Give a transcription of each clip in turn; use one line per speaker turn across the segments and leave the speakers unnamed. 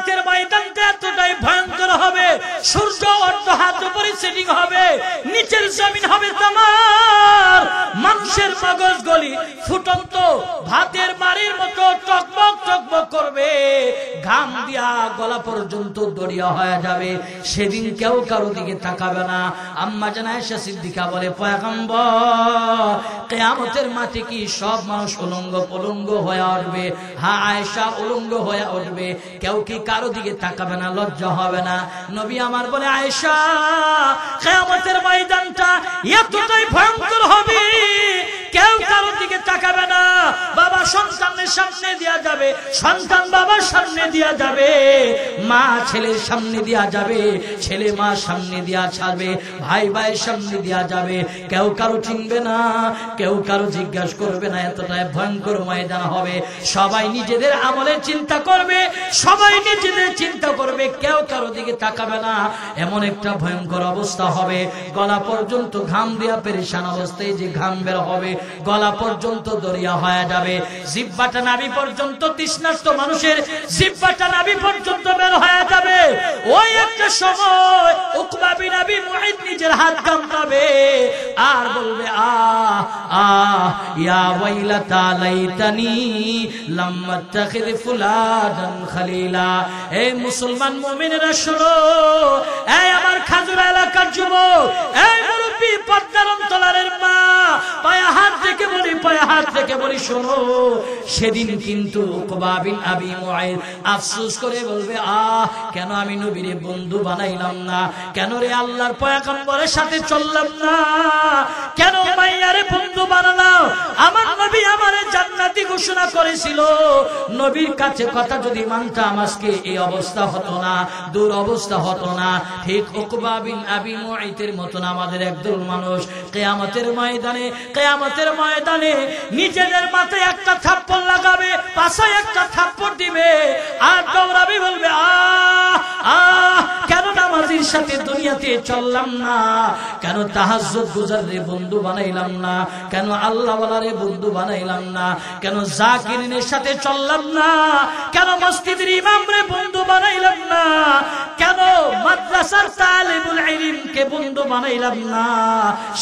কিয়ামতের ময়দানটা এতটাই ভয়ঙ্কর হবে, সূর্য অর্ধ হাত উপরে সেটিং হবে, নিচের জমিন হবে তামার, মানুষের মগজ গলি ফুটন্ত ভাতের মাড়ির মতো টকবক টকবক করবে, ঘাম দিয়া গলা পর্যন্ত দড়িয়া হয়ে যাবে। সেদিন কেউ কারো দিকে তাকাবে না। আম্মা জান আয়েশা সিদ্দিকা বলে, পয়গম্বর কিয়ামতের মাঠে কি সব মানুষ উলঙ্গ পলঙ্গ হয়ে উঠবে? হ্যাঁ আয়েশা, উলঙ্গ হয়ে উঠবে। কেউ কি কারো দিকে তাকাবে না, লজ্জা হবে না? নবী আমার বলে, আয়েশা কিয়ামতের ময়দানটা এতটাই ভয়ঙ্কর হবে, কেউ কারো দিকে তাকাবে না। বাবা সন্তানের সামনে দিয়া যাবে, সন্তান বাবার সামনে দিয়া যাবে, মা ছেলের সামনে দিয়া যাবে, ছেলে মার সামনে দিয়া ছাড়বে, ভাই ভাইয়ের সামনে দিয়া যাবে। কেউ কারো চিনবে না, কেউ কারো জিজ্ঞাসা করবে না। এতটাই ভয়ঙ্কর ময়দান হবে। সবাই নিজেদের আমলের চিন্তা করবে, সবাই নিজেদের চিন্তা করবে, কেউ কারো দিকে তাকাবে না। এমন একটা ভয়ঙ্কর অবস্থা হবে, গলা পর্যন্ত ঘাম দিয়া পেরেশান অবস্থায় যে ঘাম বের হবে, গলা পর্যন্ত দরিয়া হয়ে যাবে, জিহ্বাটা নাভি পর্যন্ত, তৃষ্ণার্ত মানুষের জিহ্বাটা নাভি পর্যন্ত বের হয়ে যাবে। ওই একটা সময় উকবা বিন আবি মুঈত নিজের হাত কামড়াবে আর বলবে, আহ আহ ইয়া ওয়াইলাতা লাইতানি লাম আত্তাখিয ফুলাদান খলিলা। এই মুসলমান মুমিনেরা শোনো, এই আমার খাজুরা এলাকার যুবক, এই মুরব্বি পর্দার অন্তরালের মা, পায়ে হাত থেকে বলি, পায়ে হাত থেকে বলি, শোনো, সেদিন কিন্তু উকবা বিন আবি মুঈত আফসোস করে বলবে, আহ কেন আমি নবীরে বন্ধু বানাইলাম না, কেন রে আল্লাহর পয়গম্বরের সাথে চললাম না, কেন মাইয়ারে বন্ধু বানালাম? আমার নবী আমারে জান্নাতি ঘোষণা করেছিল, নবীর কাছে কথা যদি মানতাম আজকে এই অবস্থা হতো না, দূর অবস্থা হতো না। ঠিক উকবা বিন আবি মুঈতের মতন আমাদের একদল মানুষ কিয়ামতের ময়দানে নিজেদের মাথায় একটা থাপ্পড় লাগাবে, পাছায় একটা থাপ্পড় দিবে আর দৌড়াবে, বলবে, আহ আহ কেন নামাজীর সাথে দুনিয়াতে চললাম না, কেন তাহাজ্জুদ গুজারে বন্ধু বানাইলাম না, কেন আল্লাহ ওয়ালারে বন্ধু বানাইলাম না, কেন জাকিরিনের সাথে চললাম না, কেন মসজিদের ইমামরে বন্ধু বানাইলাম না, কেন মাদ্রাসার তালিবুল ইলমকে বন্ধু বানাইলাম না?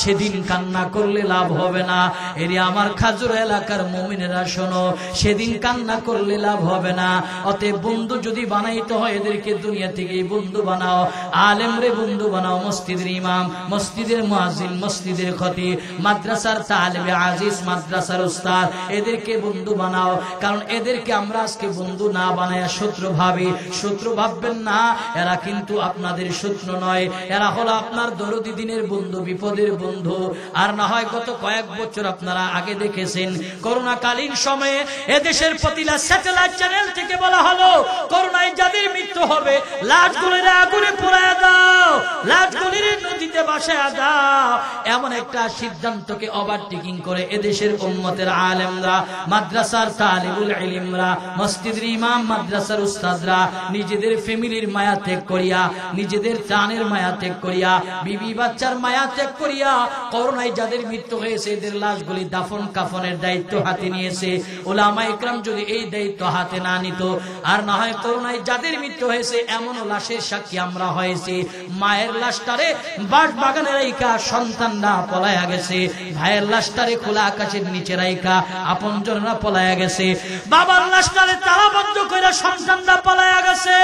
সেদিন কান্না করলে লাভ হবে না। এর আমার খাজুর এলাকার মুমিনেরা শোনো, সেদিন কান্না করলে লাভ হবে না। অতএব বন্ধু যদি বানাইতে হয় এদেরকে দুনিয়া থেকেই বন্ধু বানাও, আলেমরে বন্ধু বানাও, মসজিদের ইমাম, মসজিদের মুয়াজ্জিন, মসজিদের খতিব, মাদ্রাসার তালিবে আজিজ, মাদ্রাসার উস্তাদ, এদেরকে বন্ধু বানাও। কারণ এদেরকে আমরা আজকে বন্ধু না বানায়া শত্রু ভাবি। শত্রু ভাববেন না, এরা কিন্তু আপনাদের শত্রু নয়, এরা হলো আপনার দরদি দিনের বন্ধু, বিপদের বন্ধু। আর না হয় গত কয়েক বছর আপনারা আগে দেখেছেন, করোনাকালীন সময়ে এদেশের প্রতিটা স্যাটেলাইট চ্যানেল থেকে বলা হলো, করোনায় যাদের মৃত্যু হবে লাশগুলির আগুনে পোড়ায় দাও, লাশগুলির নদীতে ভাসায় দাও। এমন একটা সিদ্ধান্তকে ওভারটেকিং করে এদেশের উম্মতের আলেমরা, মাদ্রাসার তালিবুল ইলমরা, মসজিদের ইমাম, মাদ্রাসার উস্তাদরা নিজেদের ফ্যামিলির মায়া ত্যাগ করিয়া, নিজেদের প্রাণের মায়া ত্যাগ করিয়া, বিবি বাচ্চার মায়া ত্যাগ করিয়া, করোনায় যাদের মৃত্যু হয়েছে এদের লাশগুলি দাফন কাফনের দায়িত্ব হাতে নিয়েছে। উলামা ইকরাম যদি এই দায়িত্ব হাতে না নিত, আর না হয় করোনায় যাদের মৃত্যু হয়েছে এমন লাশের সাক্ষী আমরা হয়েছি, মায়ের লাশটারে বাস বাগানে রাইখা সন্তানরা পলায়া গেছে, ভাইয়ের লাশটারে খোলা আকাশের নিচে রাইখা আপনজনরা পলায়া গেছে, বাবার লাশটারে তালাবদ্ধ কইরা সন্তানরা পলায়া গেছে।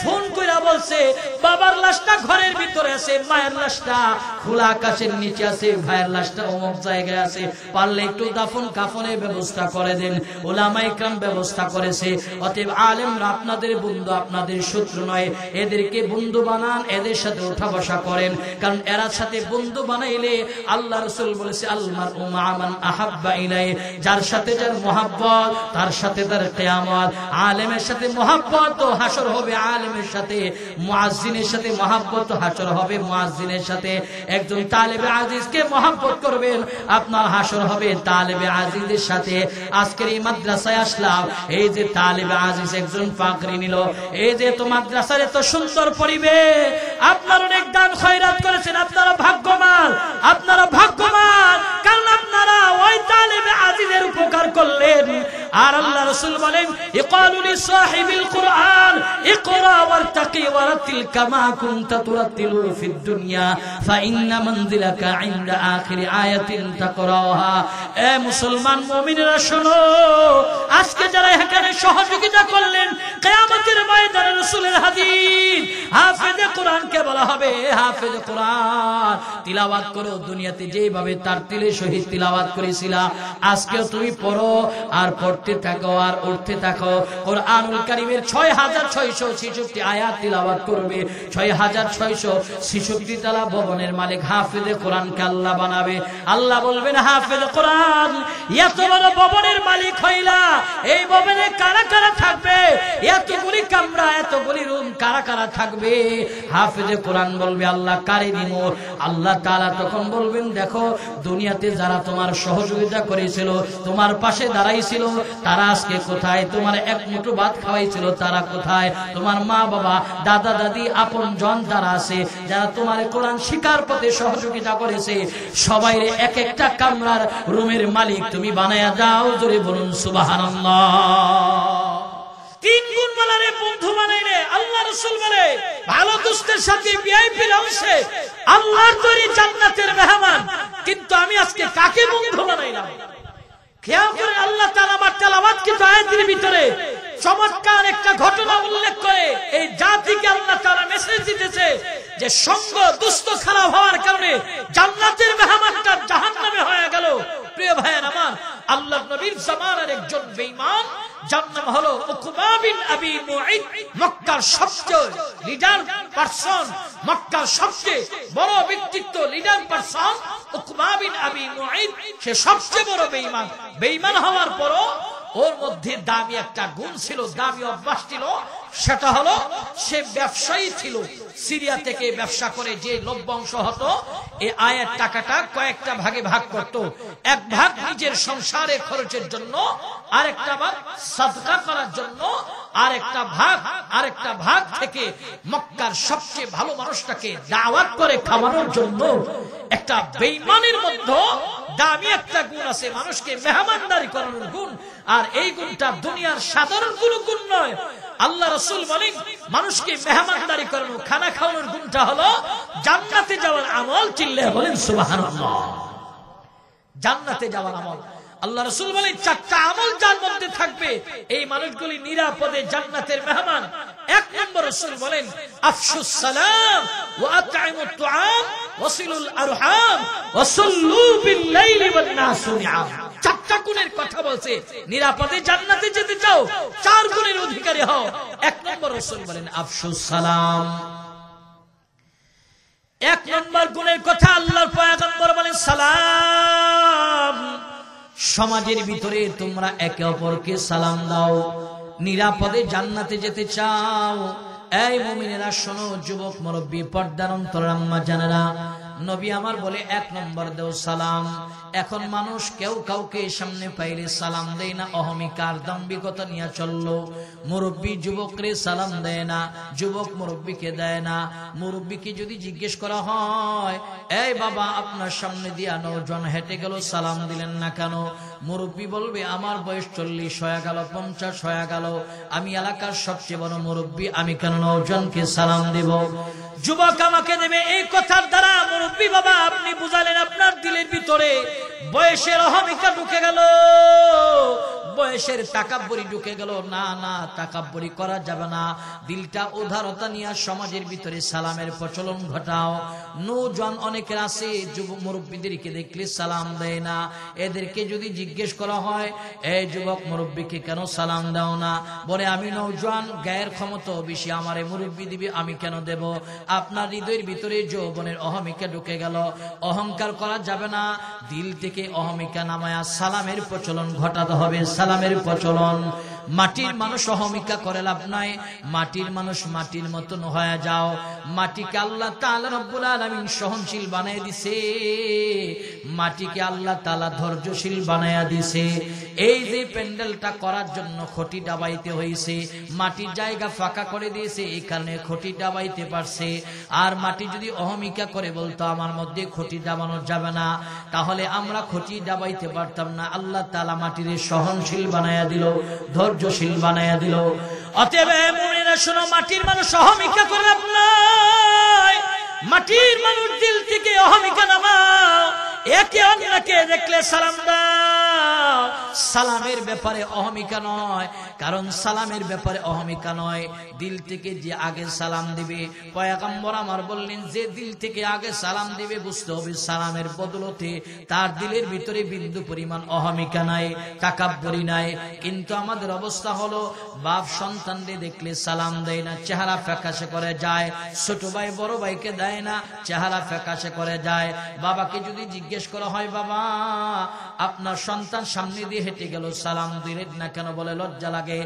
ফোন কইরা বলছে বাবার লাশটা ঘরের ভিতরে আছে, মায়ের লাশটা খোলা আকাশের নিচে আছে, ভাইয়ের লাশটা অমুক জায়গায় আছে, পারলে একটু দাফন কাফনের ব্যবস্থা করে দেন। উলামা ইকরাম ব্যবস্থা করেছে। অতএব আলেমরা আপনাদের বন্ধু, আপনাদের শত্রু নয়। এদেরকে বন্ধু বানান, এদের সাথে ওঠা বসা করেন। কারণ এর সাথে বন্ধু বানাইলে আল্লাহ রাসূল বলেছে, আল মারউ মা মান আহাব্বা ইলাই, যার সাথে যার মহব্বত তার সাথে তার কিয়ামত। আলেমের সাথে মহব্বত তো হাসর হবে আলেমের সাথে, মুয়াজ্জিনের সাথে মহব্বত তো হাসর হবে মুয়াজ্জিনের সাথে। একজন তালেবে আজিজকে মহব্বত করবেন, আপনার হাসর হবে তালেবে আজিজের সাথে। আজকের এই মাদ্রাসায় আসলাম, এই যে তালেবে আজিজ একজন পাগড়ি নিল, এই যে তো মাদ্রাসার এত সুন্দর পরিবেশ, আপনার অনেক দান খয়রাত করেছেন, আপনারা ভাগ্যবান, আপনারা ভাগ্যবান, কারণ আপনারা ওই তালেবে আজিজের উপকার করলেন। আর আল্লাহ রাসূল বলেন, ইকালু লিসাহিবিল কুরআন ইকরা الباقي ورتل كما كنت ترتل في الدنيا فإن منزلك عند آخر آية تقرأها এ মুসলমান মুমিনেরা শোনো আজকে যারা এখানে সহযোগিতা করলেন কিয়ামতের ময়দানে রাসূলের হাদিস হাফেজে কোরআনকে বলা হবে হাফেজে কোরআন তিলাওয়াত করো দুনিয়াতে যেভাবে তার তিলে শহীদ তিলাওয়াত করেছিলা আজকেও তুমি পড়ো আর পড়তে থাকো আর উঠতে থাকো কোরআনুল কারীমের 6666 আয়াত তিলাওয়াত করবে 6666 তালা ভবনের মালিক হাফেজে কোরআনকে আল্লাহ বানাবে আল্লাহ বলবেন হাফেজে কোরআন এত বড় ভবনের মালিক হইলা এই ভবনে কারা কারা থাকবে এতগুলি কামরা এতগুলি রুম কারা কারা থাকবে হাফেজে কোরআন বলবে আল্লাহ কারে দিব আল্লাহ তাআলা তখন বলবেন দেখো দুনিয়াতে যারা তোমার সহযোগিতা করেছিল তোমার পাশে দাঁড়াইছিল তারা আজকে কোথায় তোমার এক মুঠো ভাত খাওয়াইছিল তারা কোথায় তোমার মা বাবা দাদা দাদি আপন জন যারা আছে যারা তোমার কোরআন শিক্ষার পথে সহযোগিতা করেছে সবাই এক একটা কামরার রুমের মালিক তুমি বানায়া যাও জোরে বলুন সুবহানাল্লাহ তিন গুণ বলারে বন্ধু বানাইলে আল্লাহ রাসূল বলে ভালো দোস্তের সাথে ভিআইপি লাউসে আল্লাহর তৈরি জান্নাতের মেহমান কিন্তু আমি আজকে কাকে বন্ধু বানাইলাম খেয়াল করে আল্লাহ তাআলা আমার তেলাওয়াতকৃত আয়াতের ভিতরে চমৎকার একটা ঘটনা উল্লেখ করে এই জাতিকে আল্লাহ তাআলা মেসেজ দিতেছে যে সঙ্গ দুষ্ট খারাপ হওয়ার কারণে জান্নাতের মেহমানটা জাহান্নামে হয়ে গেল প্রিয় ভাইয়ের আমার আল্লাহর নবীর জামানার একজন বেঈমান যার নাম হলো উকবা বিন আবি মুঈত মক্কার সবচেয়ে লিডার পারসন মক্কার সবচেয়ে বড় ব্যক্তিত্ব লিডার পারসন উকবা বিন আবি মুঈত সে সবচেয়ে বড় বেঈমান বেঈমান হওয়ার পরও ওর মধ্যে দামি একটা গুণ ছিল দামি অভ্যাস ছিল সেটা হলো সে ব্যবসায়ী ছিল সিরিয়া থেকে ব্যবসা করে যে লভ্যাংশ হতো এই আয়ের টাকাটা কয়েকটা ভাগে ভাগ করত এক ভাগ নিজের সংসারে খরচের জন্য আরেকটা ভাগ সাদকা করার জন্য আরেকটা ভাগ থেকে মক্কার সবচেয়ে ভালো মানুষটাকে দাওয়াত করে খাওয়ানোর জন্য একটা বেঈমানের মধ্যে দামি একটা গুণ আছে মানুষকে মেহমানদারি করানোর গুণ আর এই গুণটা দুনিয়ার সাধারণ কোনো গুণ নয় আল্লাহ রাসূল বলেন মানুষকে মেহমানদারি করানো খানা খাওয়ানোর গুণটা হলো জান্নাতে যাওয়ার আমল চিল্লায়ে বলেন সুবহানাল্লাহ জান্নাতে যাওয়ার আমল আল্লাহ রাসূল বলেন চারটা আমল যার মধ্যে থাকবে এই মানুষগুলি নিরাপদে জান্নাতের মেহমান এক নম্বর রাসূল বলেন আফশুস সালাম ওয়া আত'ইমুত তুআম ওয়াসিলুল আরহাম ওয়াসাল্লু বিল লাইলি ওয়ান নাসু নিআম চারটা গুণের কথা বলছে নিরাপদে জান্নাতে যেতে চাও চার গুণের অধিকারী হও এক নম্বর রাসূল বলেন আফশুস সালাম এক নম্বর গুণের কথা আল্লাহর পয়গম্বর বলেন সালাম সমাজের ভিতরে তোমরা একে অপরকে সালাম দাও নিরাপদে জান্নাতে যেতে চাও এই মুমিনেরা শোনো যুবক মুরব্বি পর্দার অন্তরের আম্মা জানেরা নবী আমার বলে এক নম্বর দাও সালাম এখন মানুষ কেউ কাউকে সামনে পাইলে সালাম দেয় না অহমিকার দাম্ভিকতা নিয়ে চললো মুরব্বি যুবকরে সালাম দেয় না যুবক মুরব্বিকে দেয় না মুরব্বিকে যদি জিজ্ঞেস করা হয় এই বাবা আপনার সামনে দিয়া নওজোয়ান হেঁটে গেল সালাম দিলেন না কেন মুরব্বি বলবে আমার বয়স 40 হয়ে গেল 50 হয়ে গেল আমি এলাকার সবচেয়ে বড় মুরব্বি আমি কেন নওজোয়ানকে সালাম দেব যুবক আমাকে দেবে এই কথার দ্বারা মুরব্বি বাবা আপনি বুঝালেন আপনার দিলের ভিতরে বয়সের অহমিকা ঢুকে গেল বয়সের তাকাব্বুরি ঢুকে গেল না না তাকাব্বুরি করা যাবে না দিলটা উদারতা নিয়ে সমাজের ভিতরে সালামের প্রচলন ঘটাও নওজোয়ান অনেকের আছে যুবক মুরব্বিদেরকে দেখলে সালাম দেয় না এদেরকে যদি জিজ্ঞেস করা হয় এই যুবক মুরব্বিকে কেন সালাম দাও না বলে আমি নওজোয়ান গায়ের ক্ষমতা বেশি আমারে মুরব্বি দিবে আমি কেন দেব আপনার হৃদয়ের ভিতরে যৌবনের অহমিকা ঢুকে গেল অহংকার করা যাবে না দিল থেকে অহমিকা নামায়া সালামের প্রচলন ঘটাতে হবে সালামের প্রচলন মাটির মানুষ অহমিকা করে লাভ নাই মাটির মানুষ মাটির মতন হয়ে যাও মাটিকে আল্লাহ তাআলা রব্বুল আলামিন সহনশীল বানায় দিছে মাটিকে আল্লাহ তাআলা ধৈর্যশীল বানায়া দিছে এই যে প্যান্ডেলটা করার জন্য খুঁটি ডাবাইতে হইছে মাটির জায়গা ফাঁকা করে দিয়েছে এই কারণে খুঁটি ডাবাইতে পারছে আর মাটি যদি অহমিকা করে বলতো আমার মধ্যে খুঁটি ডাবানো যাবে না তাহলে আমরা খুঁটি ডাবাইতে পারতাম না আল্লাহ তাআলা মাটিরে সহনশীল বানায়া দিল ধৈর্যশীল বানায়া দিল অতএব মুমিনেরা মুসলমানেরা শোনো, মাটির মানুষ অহমিকা করে লাভ নাই। মাটির মানুষ দিল থেকে অহমিকা নামাও, একে অন্যকে দেখলে সালাম দাও। সালামের ব্যাপারে অহমিকা নয়, কারণ সালামের ব্যাপারে অহমিকা নয়, দিল থেকে যে আগে সালাম দিবে, পয়গম্বর আমার বললেন যে দিল থেকে আগে সালাম দিবে বুঝতে হবে সালামের বদলতে তার দিলের ভিতরে বিন্দু পরিমাণ অহমিকা নাই, তাকাব্বুরি নাই। কিন্তু আমাদের অবস্থা হলো বাপ সন্তানদের দেখলে সালাম দেয় না, চেহারা ফ্যাকাশে করে যায়। ছোট ভাই বড় ভাইকে দেয় না, চেহারা ফ্যাকাশে করে যায়। বাবাকে যদি জিজ্ঞেস করা হয়, বাবা আপনার সন্তান সামনে দিয়ে হেঁটে গেল, সালাম দিলেন না কেন? বলে লজ্জা লাগে।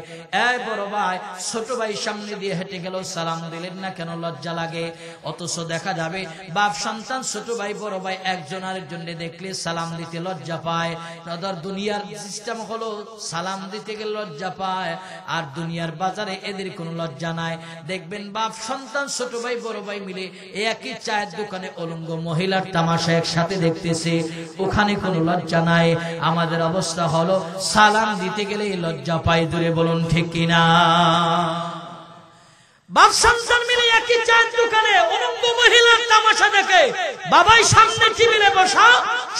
এই বড় ভাই ছোট ভাই সামনে দিয়ে হেঁটে গেল, সালাম দিলেন না কেন? লজ্জা লাগে। অথচ দেখা যাবে বাপ সন্তান ছোট ভাই বড় ভাই একজন আরেকজনকে দেখলে সালাম দিতে লজ্জা পায়। দুনিয়ার সিস্টেম হলো সালাম দিতে গেলে লজ্জা পায়, আর দুনিয়ার বাজারে এদের কোনো লজ্জা নাই। দেখবেন বাপ সন্তান ছোট ভাই বড় ভাই মিলে একই চায়ের দোকানে অলঙ্গ মহিলার তামাশা একসাথে দেখতেছে, ওখানে কোনো লজ্জা নাই। আমাদের অবস্থা হলো সালাম দিতে গেলে লজ্জা পাই। দূরে বলুন ঠিক কিনা? বাপ সন্তান মিলে একই চায়ের দোকানে অলঙ্গ মহিলার তামাশা দেখে, বাবাই সামনে টেবিলে বসা,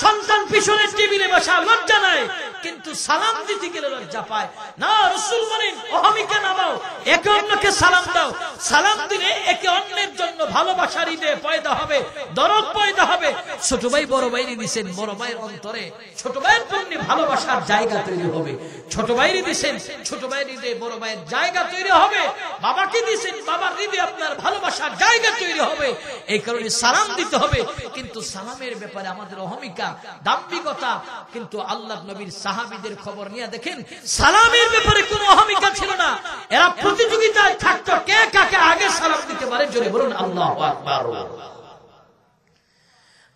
সন্তান পিছনে টেবিলে বসা, লজ্জা নাই। কিন্তু সালাম দিতে গেলে লজ্জা পায় না। রাসূল বলেন অহমিকা নামাও, একে অন্যকে সালাম দাও। সালাম দিলে একে অন্যের জন্য ভালোবাসার হৃদয় পয়দা হবে, দরদ পয়দা হবে। ছোট ভাই বড় ভাইরে দিয়েছেন, বড় ভাইয়ের অন্তরে ছোট ভাইয়ের জন্য ভালোবাসার জায়গা তৈরি হবে। ছোট ভাইরে দিয়েছেন, ছোট ভাইয়ের হৃদয়ে বড় ভাইয়ের জায়গা তৈরি হবে। বাবাকে দিয়েছেন, বাবার হৃদয়ে আপনার ভালোবাসার জায়গা তৈরি হবে। এই কারণে সালাম দিতে হবে। কিন্তু সালামের ব্যাপারে আমাদের অহমিকা, দাম্ভিকতা। কিন্তু আল্লাহর নবীর সাহাবীদের খবর নিয়ে দেখেন, সালামের ব্যাপারে কোনো অহমিকা ছিল না। এরা প্রতিযোগিতায় থাকতো কে কাকে আগে সালাম দিতে পারে। জোরে বলুন আল্লাহু আকবার।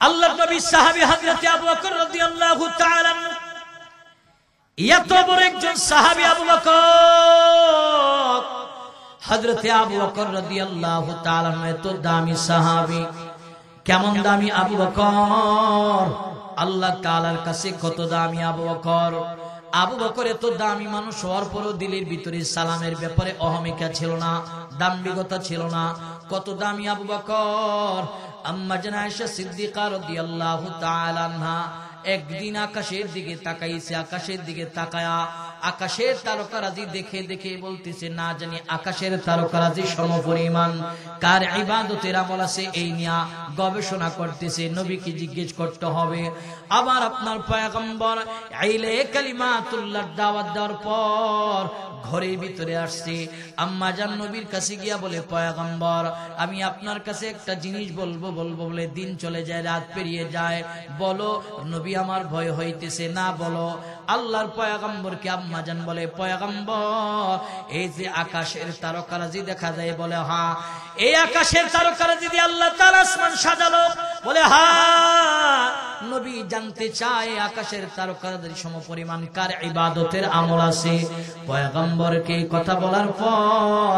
আল্লাহর নবীর সাহাবী হযরত আবু বকর রাদিয়াল্লাহু তাআলা, এত বড় একজন সাহাবী আবু বকর, হযরত আবু বকর রাদিয়াল্লাহু তাআলা এত দামি সাহাবী। কেমন দামি আবু বকর! আল্লাহ তাআলার কাছে কত দামি আবু বকর! আবু বকর এত দামি মানুষ হওয়ার পরও দিলের ভিতরে সালামের ব্যাপারে অহমিকা ছিল না, দাম্ভিকতা ছিল না। কত দামি আবু বকর! আম্মা জান আয়েশা সিদ্দিকা রাদিয়াল্লাহু তাআলা আনহা একদিন আকাশের দিকে তাকাইছে, আকাশের দিকে তাকায়া আকাশের তারকারাজি দেখে দেখে বলতেছে, না জানি আকাশের তারকারাজি সমপরিমাণ কার ইবাদতের আমল আছে, এই নিয়ে গবেষণা করতেছে। নবীকে জিজ্ঞেস করতে হবে। আবার আপনার পয়গম্বর আইলে কালিমাতুল্লাহ দাওয়াত দেওয়ার পর ঘরের ভিতরে আসছে। আম্মা জান নবীর কাছে গিয়া বলে, পয়গম্বর আমি আপনার কাছে একটা জিনিস বলবো বলে দিন চলে যায়, রাত পেরিয়ে যায়, বলো। নবী আমার ভয় হইতেছে। না বলো। আল্লাহর পয়গম্বরকে আম্মা জান বলে, পয়গম্বর এই যে আকাশের তারকারাজি দেখা যায়, বলে হ্যাঁ। এই আকাশের তারকারাজি দিয়ে আল্লাহ তাআলা আসমান সাজালো, বলে হ্যাঁ। নবী জানতে চায় আকাশের তারকারাজির সমপরিমাণ কার ইবাদতের আমল আছে। পয়গম্বরকে কথা বলার পর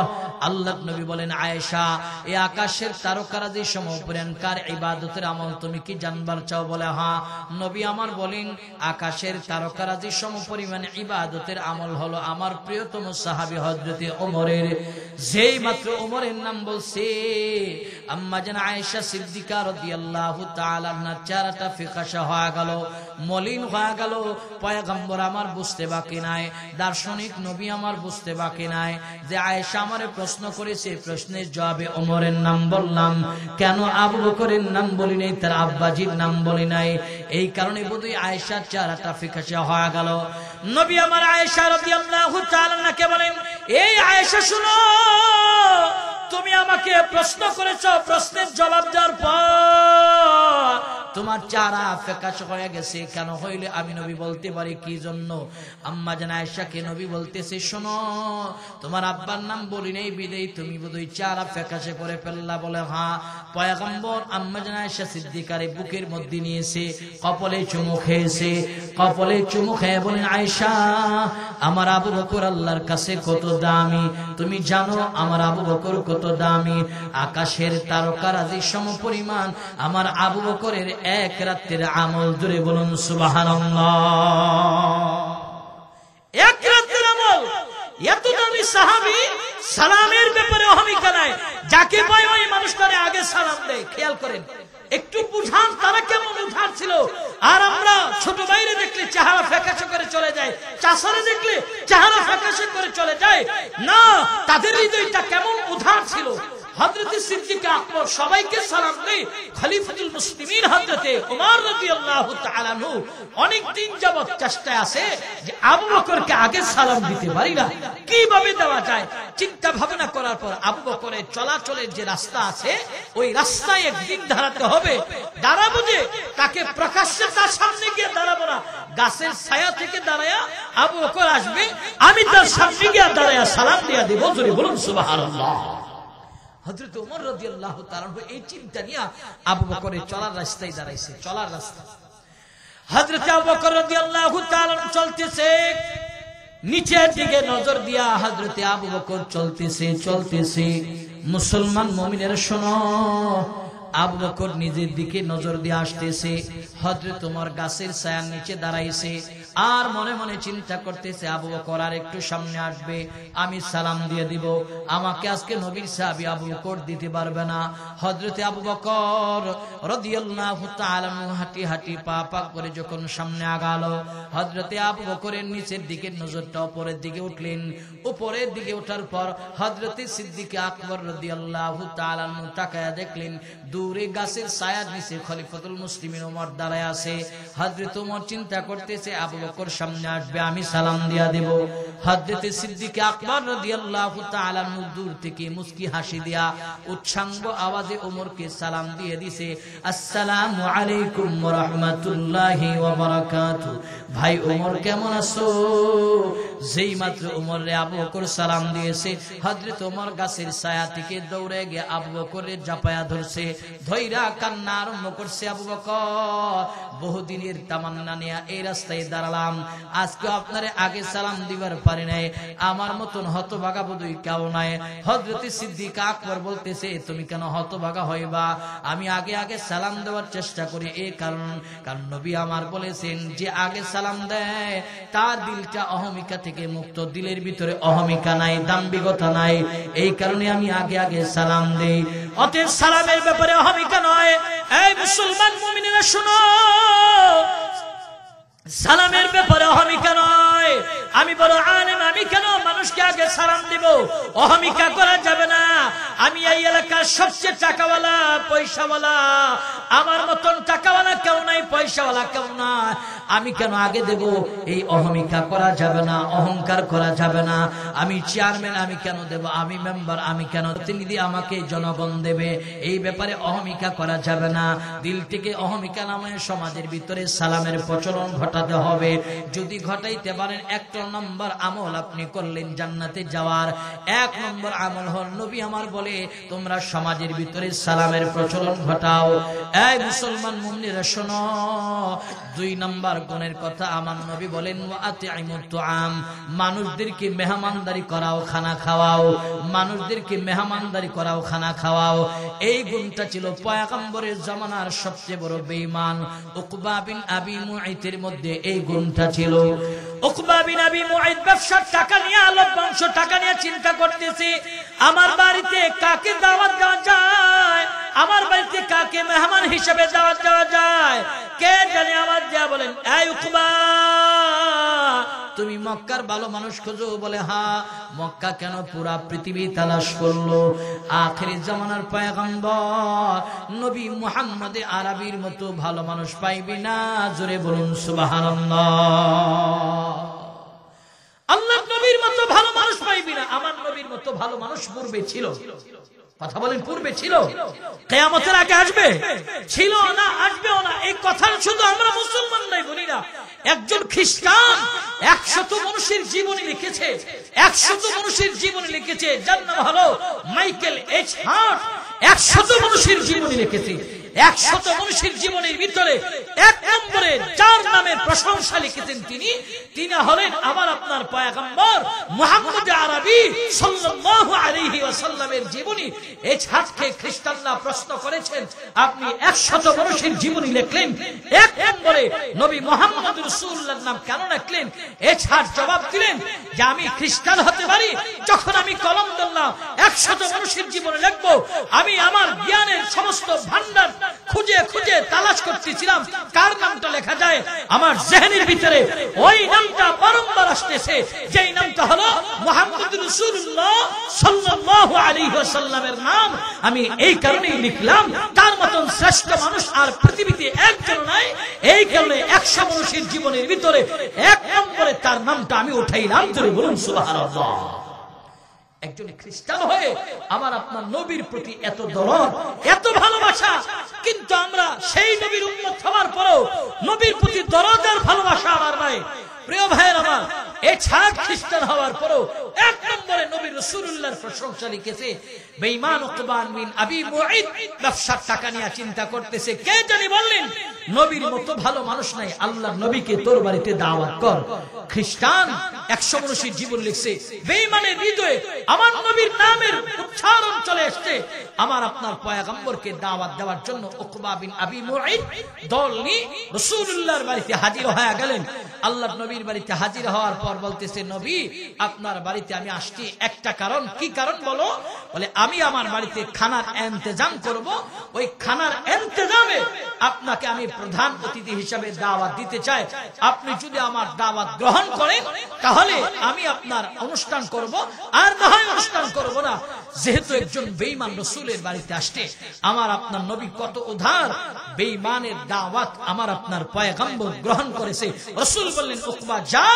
আল্লাহর নবী বলেন, আয়েশা এই আকাশের তারকারাজির সমপরিমাণ কার ইবাদতের আমল তুমি কি জানবার চাও? বলে হ্যাঁ। নবী আমার বলেন, আকাশের তারকারাজির সমপরিমাণ ইবাদতের আমল হলো আমার প্রিয়তম সাহাবী হযরতে ওমরের। যেই মাত্র ওমরের নাম বলছে, আম্মা জান আয়েশা সিদ্দিকা রাদিয়াল্লাহু তাআলা আনহার চেহারাটা ফিকাশা হয়ে গেল, মলিন হয়ে গেল। পয়গম্বর আমার বুঝতে বাকি নাই, দার্শনিক নবী আমার বুঝতে বাকি নাই যে আয়েশা আমারে প্রশ্ন করেছে, প্রশ্নের জবাবে ওমরের নাম বললাম, কেন আবু বকরের নাম বলি নাই, তার আব্বাজির নাম বলি নাই। এই কারণে বোধহয় আয়েশার চেহারাটা ফিকাশা হয়ে গেল। নবী আমার আয়েশা রাদিয়াল্লাহু তাআলা আনহাকে বলেন, এই আয়েশা শুনো, তুমি আমাকে প্রশ্ন করেছো, প্রশ্নের জবাব দেওয়ার পর তোমার চেহারা ফিকাশা হয়ে গেছে। কেন হইলে আমি নবী বলতে পারি কি জন্য। আম্মা জান আয়েশাকে নবী বলতেছে, শোনো, তোমার আব্বার নাম বলি নাই বিদেই তুমি বোধহয় চেহারা ফিকাশা করে ফেললা। বলে হ্যাঁ। পয়গম্বর আম্মা জান আয়েশা সিদ্দিকারে বুকের মধ্যে নিয়েছে, কপালে চুমু খেয়েছে, কপালে চুমু খেয়ে বলেন, আয়েশা আমার আবু বকর আল্লাহর কাছে কত দামি, তুমি জানো আমার আবু বকর কত দামি। আকাশের তারকারাজি সমপরিমাণ আমার আবু বকরের এক রাতের আমল। জোরে বলুন সুবহানাল্লাহ। এক রাতের আমল। এত দামি সাহাবী, সালামের ব্যাপারে অহমিকা নাই, যাকে পায় ওই মানুষটারে আগে সালাম দেয়। খেয়াল করেন, একটু বুঝান তারা কেমন উদ্ধার ছিল। আর আমরা ছোট ভাইরে দেখলে চেহারা ফ্যাকাশে করে চলে যায়, চাচারে দেখলে চেহারা ফ্যাকাশে করে চলে যায় না, তাদের হৃদয়টা কেমন উদ্ধার ছিল। হযরত সিদ্দিক আকবর সবাইকে সালাম দেয়। খলিফাতুল মুসলিমিন হযরত ওমর রাদিয়াল্লাহু তাআলা আনহু অনেক দিন যাবত চেষ্টায় আছে যে আবু বকরকে আগে সালাম দিতে পারি না, কিভাবে দেওয়া যায়। চিন্তা ভাবনা করার পর আবু বকরের চলাচলের যে রাস্তা আছে ওই রাস্তায় একদিন দাঁড়াতে হবে। দাঁড়াবো যে তাকে প্রকাশ্যে তার সামনে গিয়ে দাঁড়াবো না, গাছের ছায়া থেকে দাঁড়ায়া আবু বকর আসবে, আমি তার সামনে গিয়ে দাঁড়ায়া সালাম দিয়া দেব। জোরে বলুন সুবহানাল্লাহ। হযরত ওমর রাদিয়াল্লাহু তাআলা এই চিন্তা নিয়ে আবু বকরের চলার রাস্তায় দাঁড়াইছে। চলার রাস্তা হযরত আবু বকর রাদিয়াল্লাহু তাআলা চলতেছে, নিচের দিকে নজর দিয়া হযরত আবু বকর চলতেছে। মুসলমান মুমিনেরা শোনো, আবু বকর নিজের দিকে নজর দিয়ে আসতেছে, হযরত ওমর গাছের ছায়ার নিচে দাঁড়াইছে আর মনে মনে চিন্তা করতেছে আবু বকর আর একটু সামনে আসবে, আমি সালাম দিয়ে দিব, আমাকে আজকে নবীর সাহাবী আবু বকর দিতে পারবে না। হযরত আবু বকর রাদিয়াল্লাহু তাআলা হাঁটি হাঁটি পা পা করে যখন সামনে আগালো, হযরত আবু বকরের নিচের দিকে নজরটা উপরের দিকে উঠলেন। উপরের দিকে ওঠার পর হযরত সিদ্দিক আকবর রাদিয়াল্লাহু তাআলা তাকায়া দেখলেন দূরে গাছের ছায়ার নিচে খলিফাতুল মুসলিমিন ওমর দাঁড়ায় আছে। হযরত ওমর চিন্তা করতেছে আবু বকর সামনে আসবে, আমি সালাম দিয়া দেব। হযরত সিদ্দিক আকবর রাদিয়াল্লাহু তাআলা দূর থেকে মুস্কি হাসি দিয়া উচ্ছ্বাঙ্গ আওয়াজে ওমরকে সালাম দিয়ে দিছে, আসসালামু আলাইকুম ওয়া রাহমাতুল্লাহি ওয়া বারাকাতুহু। ভাই ওমর কেমন আছো? যেই মাত্র ওমরে আবু বকর সালাম দিয়েছে, হযরত ওমর গাছের ছায়া থেকে দৌড়ে গিয়ে আবু বকরের জাপায়া ধরছে, ধৈরা কান্না আরম্ভ করছে। আবু বকর, বহুদিনের তামান্না নিয়ে এই রাস্তায় দাঁড়ালাম, আজকে আপনারে আগে সালাম দিবার পারি নাই, আমার মতন হতভাগা বোধই কেউ নাই। হযরত সিদ্দিক আকবর বলতেছে, তুমি কেন হতভাগা হইবা? আমি আগে আগে সালাম দেওয়ার চেষ্টা করি, এই কারণ নবী আমার বলেছেন যে আগে সালাম দেয় তার দিলটা অহমিকা থেকে মুক্ত, দিলের ভিতরে অহমিকা নাই, দাম্ভিকতা নাই, এই কারণে আমি আগে আগে সালাম দেই। অতএব সালামের ব্যাপারে অহমিকা নয়। এই মুসলমান মুমিনেরা শোনো, সালামের ব্যাপারে অহমিকা নয়। আমি বড় আলেম, আমি কেন মানুষকে আগে সালাম দিব? অহমিকা করা যাবে না। আমি এই এলাকার সবচেয়ে টাকাওয়ালা, পয়সাওয়ালা, আমার মতন টাকাওয়ালা কেউ নাই, পয়সাওয়ালা কেউ না, আমি কেন আগে দেব? এই অহমিকা করা যাবে না, অহংকার করা যাবে না। আমি চেয়ারম্যান, আমি কেন দেব? আমি মেম্বার, আমি কেন? প্রতিনিধি আমাকে জনগণ দেবে, এই ব্যাপারে অহমিকা করা যাবে না। দিল থেকে অহমিকা নামে সমাজের ভিতরে সালামের প্রচলন ঘটাতে হবে। যদি ঘটাইতে পারেন, 1 নম্বর আমল আপনি করলেন জান্নাতে যাওয়ার। 1 নম্বর আমল হল, নবী আমার বলে তোমরা সমাজের ভিতরে সালামের প্রচলন ঘটাও। এই মুসলমান মুমিনেরা শোনো, 2 নম্বর গুণের কথা আমার নবী বলেন, ওয়াতিমুত তুআম, মানুষদেরকে মেহমানদারি করাও, খানা খাওয়াও, মানুষদেরকে মেহমানদারি করাও, খানা খাওয়াও। এই গুণটা ছিল পয়গম্বরের জামানার সবচেয়ে বড় বেঈমান উকবা বিন আবি মুআইতের মধ্যে এই গুণটা ছিল। উকবা বিন আবি মুআইত ব্যবসার টাকা নিয়ে, লভ্যাংশ টাকা নিয়ে চিন্তা করতেছে, আমার বাড়িতে কাকে দাওয়াত দেওয়া যায়, আমার বাড়িতে কাকে মেহমান হিসেবে দাওয়াত দেওয়া যায়, কে জানে আমার যা বলেন, এই উকবা তুমি মক্কার ভালো মানুষ খোঁজো? বলে হ্যাঁ। মক্কা কেন? পুরা পৃথিবী তালাশ করলো, আখেরি জামানার পয়গম্বর নবী মুহাম্মদ আরবির মতো ভালো মানুষ পাইবি না। জোরে বলুন সুবহানাল্লাহ। আল্লাহর নবীর মতো ভালো মানুষ পাইবি না। আমার নবীর মতো ভালো মানুষ পূর্বে ছিল। কথা বলেন, পূর্বে ছিল? কিয়ামতের আগে আসবে? ছিল না, আসবেও না। এই কথা শুধু আমরা মুসলমান নাই বলি না, একজন খ্রিস্টান 100 মানুষের জীবনী লিখেছে, 100 মানুষের জীবনী লিখেছে, যার নাম হলো মাইকেল এইচ হার্ট। 100 মানুষের জীবনী লিখেছে। 100 মানুষের জীবনের ভিতরে এক নম্বরে যার নামের প্রশংসা লিখেছেন তিনি হলেন আমার আপনার পয়গম্বর মুহাম্মদ আরবি সাল্লাল্লাহু আলাইহি ওয়াসাল্লামের জীবনী। এই ছাড়কে খ্রিস্টানরা প্রশ্ন করেছেন, আপনি 100 মানুষের জীবনী লিখলেন, এক নম্বরে নবী মুহাম্মদ রাসূলুল্লাহর নাম কেন লিখলেন? এই ছাড় জবাব দিলেন যে আমি খ্রিস্টান হতে পারি, যখন আমি কলম ধরলাম 100 মানুষের জীবনে লিখবো, আমি আমার জ্ঞানের সমস্ত ভান্ডার খুঁজে খুঁজে তালাশ করতেছিলাম কার নামটা লেখা যায়। আমার জেহনের ভিতরে ওই নামটা বারংবার আসতেছে, যেই নামটা হলো মুহাম্মদ রাসূলুল্লাহ সাল্লাল্লাহু আলাইহি ওয়াসাল্লামের নাম। আমি এই কারণেই লিখলাম, তার মতন শ্রেষ্ঠ মানুষ আর পৃথিবীতে একজন নাই। এই কারণে 100 মানুষের জীবনের ভিতরে এক নম্বরে তার নামটা আমি উঠাইলাম। জোরে বলুন সুবহানাল্লাহ। একজন খ্রিস্টান হয়ে আমার আপনার নবীর প্রতি এত দরদ, এত ভালোবাসা, কিন্তু আমরা সেই নবীর উম্মত হওয়ার পরেও নবীর প্রতি দরদ আর ভালোবাসা আমার নাই। প্রিয় ভাইয়ের আমার, এই ছাড় খ্রিস্টান হওয়ার পরেও এক নম্বরে নবী রাসূলুল্লাহর প্রশংসা লিখেছে। বেঈমান উকবা বিন আবি মুঈত ব্যবসার টাকা নিয়ে চিন্তা করতেছে, কে জানি বললেন নবীর মতো ভালো মানুষ নাই, আল্লাহর নবীকে তোর বাড়িতে দাওয়াত কর। খ্রিস্টান 100 মানুষের জীবন লিখছে, বেঈমানের হৃদয়ে আমার নবীর নামের উচ্চারণ চলে আসছে। আমার আপনার পয়গম্বরকে দাওয়াত দেওয়ার জন্য উকবা বিন আবি মুঈত দল নিয়ে রাসূলুল্লাহর বাড়িতে হাজির হয়ে গেলেন। আল্লাহর নবীর বাড়িতে হাজির হওয়ার পর বলতেছে, নবী আপনার বাড়িতে আমি আসছি একটা কারণ। কি কারণ বলো? বলে আমি আমার বাড়িতে খানার ইন্তজাম করব, ওই খানার ইন্তজামে আপনাকে আমি প্রধান অতিথি হিসেবে দাওয়াত দিতে চাই। আপনি যদি আমার দাওয়াত গ্রহণ করেন তাহলে আমি আপনার অনুষ্ঠান করব, আর না হয় অনুষ্ঠান করব না। যেহেতু একজন বেঈমান রাসূলের বাড়িতে আসছে, আমার আপনার নবী কত উদার, বেঈমানের দাওয়াত আমার আপনার পয়গম্বর গ্রহণ করেছে। রাসূল বললেন, উকবা যা,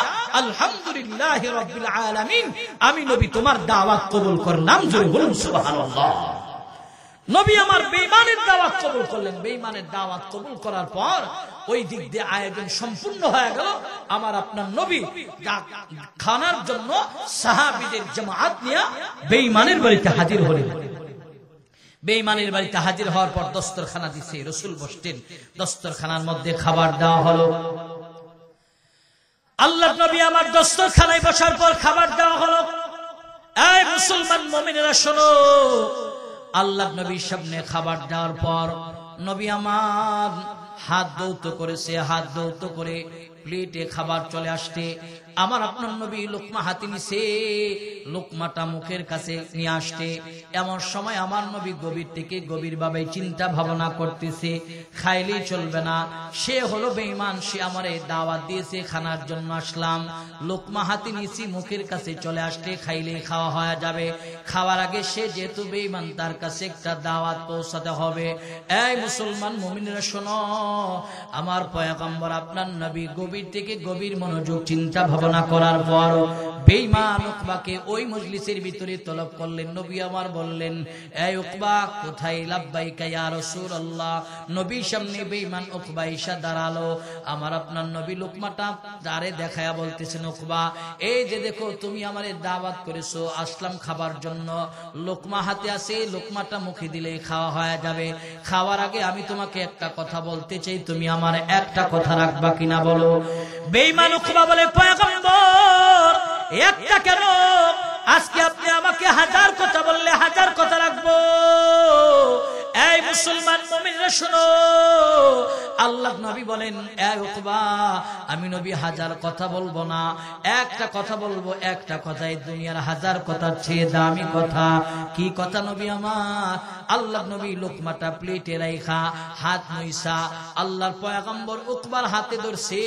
আলহামদুলিল্লাহি রাব্বিল আলামিন, আমি নবী তোমার দাওয়াত কবুল করলাম। জোরে বলুন সুবহানাল্লাহ। নবী আমার বেঈমানের দাওয়াত কবুল করলেন। বেঈমানের দাওয়াত কবুল করার পর ওই দিক দিয়ে আয়োজন সম্পূর্ণ হয়ে গেল। আমার আপনার নবী খানার জন্য সাহাবীদের জামাত নিয়ে বেঈমানের বাড়িতে হাজির হলেন। বেঈমানের বাড়িতে হাজির হওয়ার পর দস্তরখানা দিছে, রাসূল বসতেন, দস্তরখানার মধ্যে খাবার দেওয়া হলো। আল্লাহর নবী আমার দস্তরখানায় বসার পর খাবার দেওয়া হলো। এই মুসলমান মুমিনেরা শোনো, আল্লাহর নবীর সামনে খাবার দেওয়ার পর নবী আমার হাত ধৌত করেছে, হাত ধৌত করে প্লেটে খাবার চলে আসতে আমার আপনার নবী লোকমা হাতে নিছে, লোকমাটা মুখের কাছে নিয়ে আসতে এমন সময় আমার নবী গভীর থেকে গভীর ভাবে চিন্তা ভাবনা করতেছে, খাইলেই চলবে না, সে হলো বেঈমান, সে আমারে দাওয়াত দিয়েছে, খানার জন্য আসলাম, লোকমা হাতে নিছি, মুখের কাছে চলে আসতে খাইলেই খাওয়া হয়ে যাবে, খাওয়ার আগে সে যেহেতু বেঈমান তার কাছে একটা দাওয়াত পৌঁছাতে হবে। এই মুসলমান মুমিনেরা শোনো, আমার পয়গম্বর আপনার নবী গভীর থেকে গভীর মনোযোগ চিন্তা ভাবনা করার পর বেঈমান উকবাকে ওই মজলিসের ভিতরে তলব করলেন। নবী আমার বললেন, এই উকবা কোথায়? লাব্বাইকা ইয়া রাসূলুল্লাহ। নবীর সামনে বেঈমান উকবা এসে দাঁড়ালো। আমার আপনার নবী লোকমাটা দাঁড়ে দেখায়া বলতেছেন, উকবা এই যে দেখো তুমি আমারে দাওয়াত করেছো, আসলাম খাবার জন্য, লোকমা হাতে আছে, লোকমাটা মুখে দিলে খাওয়া হয়ে যাবে, খাওয়ার আগে আমি তোমাকে একটা কথা বলতে চাই, তুমি আমার একটা কথা রাখবা কিনা বলো। বেঈমান উকবা বলে, পয়গম্বর একটা কেন, আজকে আপনি আমাকে 1000 কথা বললে 1000 কথা রাখবো। এই মুসলমান মুমিনরা শোনো, আল্লাহ নবী বলেন, এই উকবা আমি নবী 1000 কথা বলবো না, একটা কথা বলবো, একটা কথাই দুনিয়ার 1000 কথার চেয়ে দামি কথা। কি কথা নবী আমার? আল্লাহ নবী লোকমাটা প্লেটে রাইখা হাত মুইসা আল্লাহর পয়গম্বর উকবার হাতে ধরছে,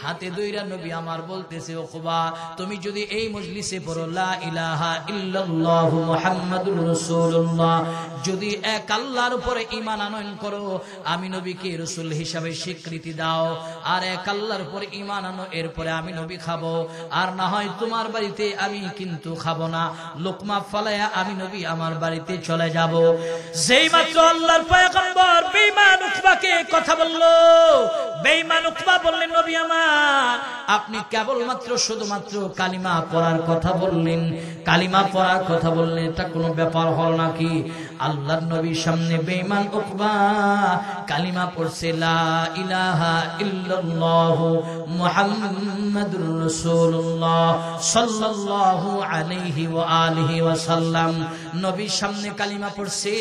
হাতে ধইরা নবী আমার বলতেছে, উকবা তুমি যদি এই মজলিসে পড়ো লা ইলাহা ইল্লাল্লাহু মুহাম্মাদুর রাসূলুল্লাহ, যদি এক আল্লাহর উপরে ঈমান আনয়ন করো, আমি নবীকে রাসূল হিসাবে স্বীকৃতি দাও, আর এক আল্লাহর উপরে ঈমান আনো, এরপরে আমি নবী খাবো, আর না হয় তোমার বাড়িতে আমি কিন্তু খাবো না, লোকমা ফালায়া আমি নবী আমার বাড়িতে চলে যাব। যেই মাত্র আল্লাহর পয়গম্বর বেঈমান উকবাকে কথা বলল, বেঈমান উকবা বললেন, নবী আমার আপনি কেবলমাত্র শুধুমাত্র কালিমা পড়ার কথা বললেন, কালিমা পড়ার কথা বললেন, এটা কোনো ব্যাপার হল নাকি? আল্লাহর নবীর সামনে বেঈমান উকবা কালিমা পড়ছে, লা ইলাহা ইল্লাল্লাহু মুহাম্মাদুর রাসূলুল্লাহ সাল্লাল্লাহু আলাইহি ওয়া আলিহি ওয়াসাল্লাম। নবীর সামনে কালিমা পড়ছে।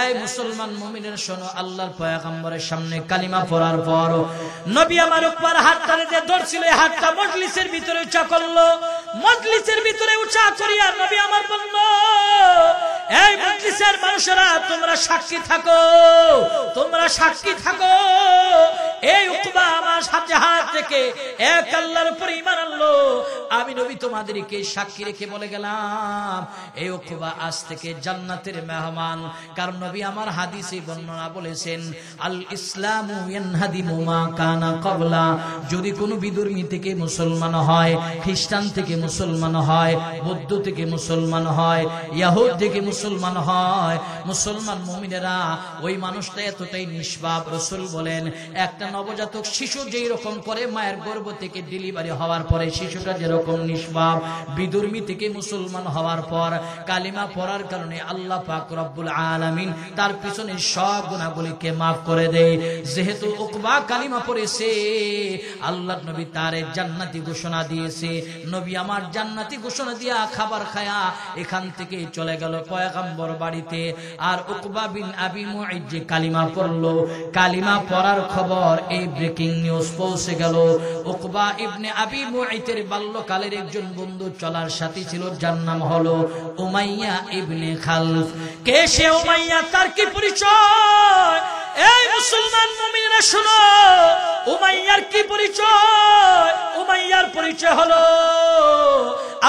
এই মুসলমান মুমিনের শোনো, আল্লাহর পয়গম্বরের সামনে কালিমা পড়ার পর নবী আমার উকবার হাতটা যে ধরছিল, হাতটা মজলিসের ভিতরে উঁচা করলো। মজলিসের ভিতরে উঁচা করিয়া নবী আমার বলল, এই মজলিসের মানুষেরা তোমরা সাক্ষী থাকো, তোমরা সাক্ষী থাকো। এই উকবা আমার সাথে হাত রেখে এক আল্লাহর উপর ঈমান আনলো। আমি নবী তোমাদেরকে সাক্ষী রেখে বলে গেলাম, এই উকবা আজ থেকে জান্নাতের মেহমান। কারণ নবী আমার হাদিসে বর্ণনা বলেছেন, আল ইসলামু ইয়ানহাদিমু মা কানা ক্বাবলা। যদি কোনো বিধর্মী থেকে মুসলমান হয়, খ্রিস্টান থেকে মুসলমান হয়, বৌদ্ধ থেকে মুসলমান হয়, ইহুদ থেকে মুসলমান হয়, মুসলমান মুমিনেরা ওই মানুষটা এতটাই নিষ্পাপ। রাসূল বলেন, একটা নবজাতক শিশু যেই রকম করে মায়ের গর্ভ থেকে ডেলিভারি হওয়ার পরে শিশুটা যেরকম নিষ্পাপ, বিধর্মী থেকে মুসলমান হওয়ার পর কালিমা পড়ার কারণে আল্লাহ পাক রব্বুল আলামিন তার পিছনে সব গুনাহগুলিকে মাফ করে দেয়। যেহেতু উকবা কালিমা পড়েছে, আল্লাহর নবী তার জান্নাতি ঘোষণা দিয়েছে। নবী আমার জান্নাতি ঘোষণা দিয়া খাবার খায়া এখান থেকে চলে গেল পয়গম্বর বাড়িতে। আর উকবা বিন আবি মুঈত যে কালিমা পড়লো, কালিমা পড়ার খবর এই ব্রেকিং নিউজ পৌঁছে গেল। উকবা ইবনে আবি মুঈতের বাল্যকালের একজন বন্ধু চলার সাথী ছিল, যার নাম হলো উমাইয়া ইবনে খালফ। কে সে উমাইয়া, তার কি পরিচয়? এই মুসলমান মুমিনরা শুনো, উমাইয়ার কি পরিচয়? উমাইয়ার পরিচয় হলো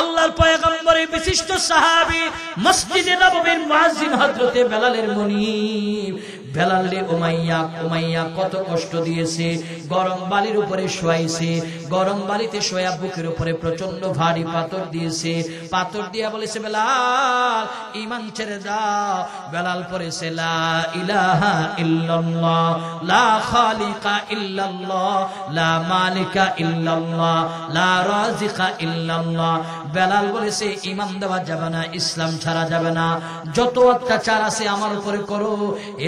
আল্লাহর পয়গম্বরের বিশিষ্ট সাহাবী, মসজিদে নববীর মুয়াজ্জিন হযরতে বেলালের মুনিব। বেলালে উমাইয়া কত কষ্ট দিয়েছে। গরম বালির উপরে শোয়াইছে, গরম বালিতে শোয়া বুকের উপরে প্রচন্ড ভারী পাথর দিয়েছে। পাথর দিয়া বলেছে, বেলাল ঈমান ছেড়ে দাও। বেলাল পড়েছে, লা ইলাহা ইল্লাল্লাহ লা খালিকা ইল্লাল্লাহ লা মালিকা ইল্লাল্লাহ লা রাজিকা ইল্লাল্লাহ। বেলাল বলেছে, ঈমান দেওয়া যাবে না, ইসলাম ছাড়া যাবে না, যত অত্যাচার আছে আমার উপরে করো,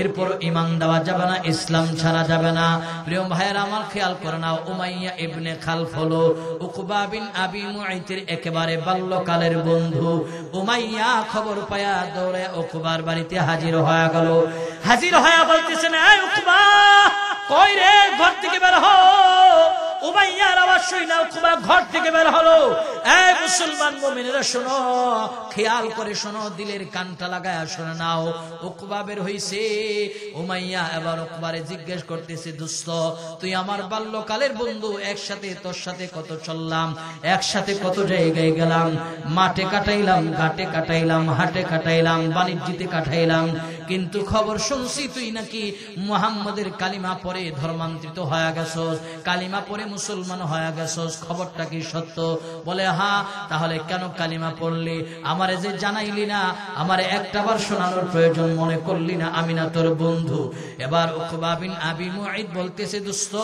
এরপর ঈমান দেওয়া যাবে না, ইসলাম ছাড়া যাবে না। প্রিয় ভাইয়েরা আমার খেয়াল করে নাও, উমাইয়া ইবনে খালফ হলো উকবা বিন আবি মুঈতের একেবারে বাল্যকালের বন্ধু। উমাইয়া খবর পায়া দৌড়ে উকবার বাড়িতে হাজির হয়ে গেল। হাজির হয়ে বলতেছেন, এই উকবা কই রে, ঘর থেকে বের হও। উমাইয়ার আওয়াজ শুনে না উকবা ঘর থেকে বের হলো। এই মুসলমান মুমিনেরা শোনো, খেয়াল করে শোনো, দিলের কানটা লাগায়া শুনে নাও। উকবা বের হইছে। উমাইয়া এবার উকবারে জিজ্ঞেস করতেছে, দোস্ত তুই আমার বাল্যকালের বন্ধু, একসাথে তোর সাথে কত চললাম, একসাথে কত জায়গায় গেলাম, মাঠে কাটাইলাম, ঘাটে কাটাইলাম, হাটে কাটাইলাম, বাণিজ্যতে কাটাইলাম, কিন্তু খবর শুনছি তুই নাকি মুহাম্মদের কালিমা পড়ে ধর্মান্তরিত হয়ে গেছস, কালিমা পড়ে মুসলমান হয়ে গেছস, খবরটা কি সত্য? বলে হ্যাঁ। তাহলে কেন কালিমা পড়লি? আমারে যে জানাইলি না, আমারে একটাবার শোনানোর প্রয়োজন মনে করলি না? আমি না তোর বন্ধু? এবার উকবা বিন আবি মুঈত বলতেছে, দোস্ত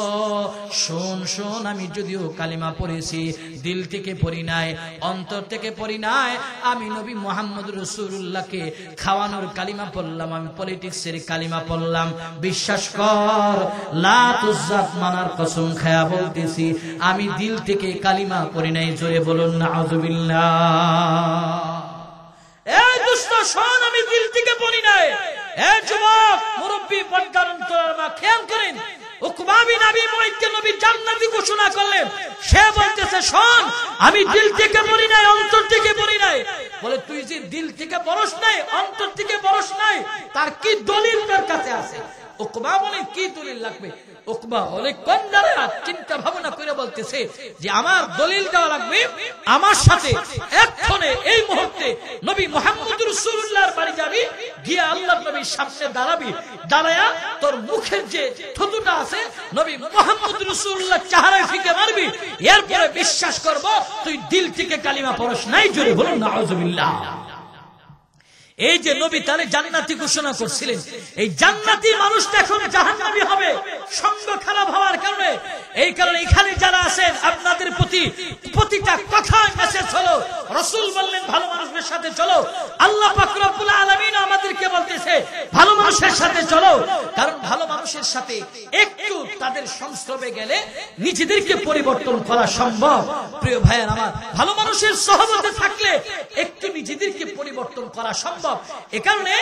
শোন শোন, আমি যদিও কালিমা পড়েছি, দিল থেকে পড়ি নাই, অন্তর থেকে পড়ি নাই, আমি নবী মুহাম্মদ রাসূলুল্লাহকে খাওয়ানোর কালিমা পড়লাম, আমি পলিটিক্সের কালিমা পড়লাম। বিশ্বাস কর, লাত উজ্জাত মানার কসম খায়া বলতেছি, আমি দিল থেকে কালিমা পড়ি নাই। জোরে বলুন নাউযুবিল্লাহ। এই দুষ্ট শোন, আমি দিল থেকে পড়ি নাই। এই যুবক মুরব্বি পর্দারন্তরা খেয়াল করেন, উকবা বিন আবি মুঈতকে নবী জান্নাতি ঘোষণা করলেন। সে বলতেছে, শোন আমি দিল থেকে পড়ি নাই, অন্তর থেকে পড়ি নাই। বলে তুই যে দিল থেকে পড়স নাই, অন্তর থেকে পড়স নাই, তার কি দলিল তোর কাছে আছে? উকবা বলে, কি দলিল লাগবে? উকবা বলে, কোন দ্বারা? চিন্তা ভাবনা করে বলতেছে যে আমার দলিল দেওয়া লাগবে, আমার সাথে এক্ষণে এই মুহূর্তে নবী মুহাম্মদ রাসূলুল্লাহর বাড়ি যাবি, গিয়ে আল্লাহর নবীর সামনে দাঁড়াবি, দাঁড়ায়া তোর মুখের যে থুতুটা আছে নবী মুহাম্মদ রাসূলুল্লাহ চেহারায় ফিকে মারবি, এরপরে বিশ্বাস করব তুই দিল থেকে কালিমা পড়স নাই। জোরে বলুন নাউযুবিল্লাহ। এই যে নবী তারে জান্নাতি ঘোষণা করছিলেন, এই জান্নাতি মানুষটা এখন জাহান্নামী হবে সঙ্গ খারাপ হওয়ার কারণে। এই কারণে এখানে যারা আছেন আপনাদের প্রতি প্রতিটা কথায় মেসেজ হলো, রাসূল বললেন ভালো মানুষের সাথে চলো, আল্লাহ পাক রব্বুল আলামিন আমাদেরকে বলতেছে ভালো মানুষের সাথে চলো। কারণ ভালো মানুষের সাথে একটু তাদের সংস্রবে গেলে নিজেদেরকে পরিবর্তন করা সম্ভব। প্রিয় ভাইয়ের আমার, ভালো মানুষের সহবতে থাকলে একটু নিজেদেরকে পরিবর্তন করা সম্ভব। এ কারণে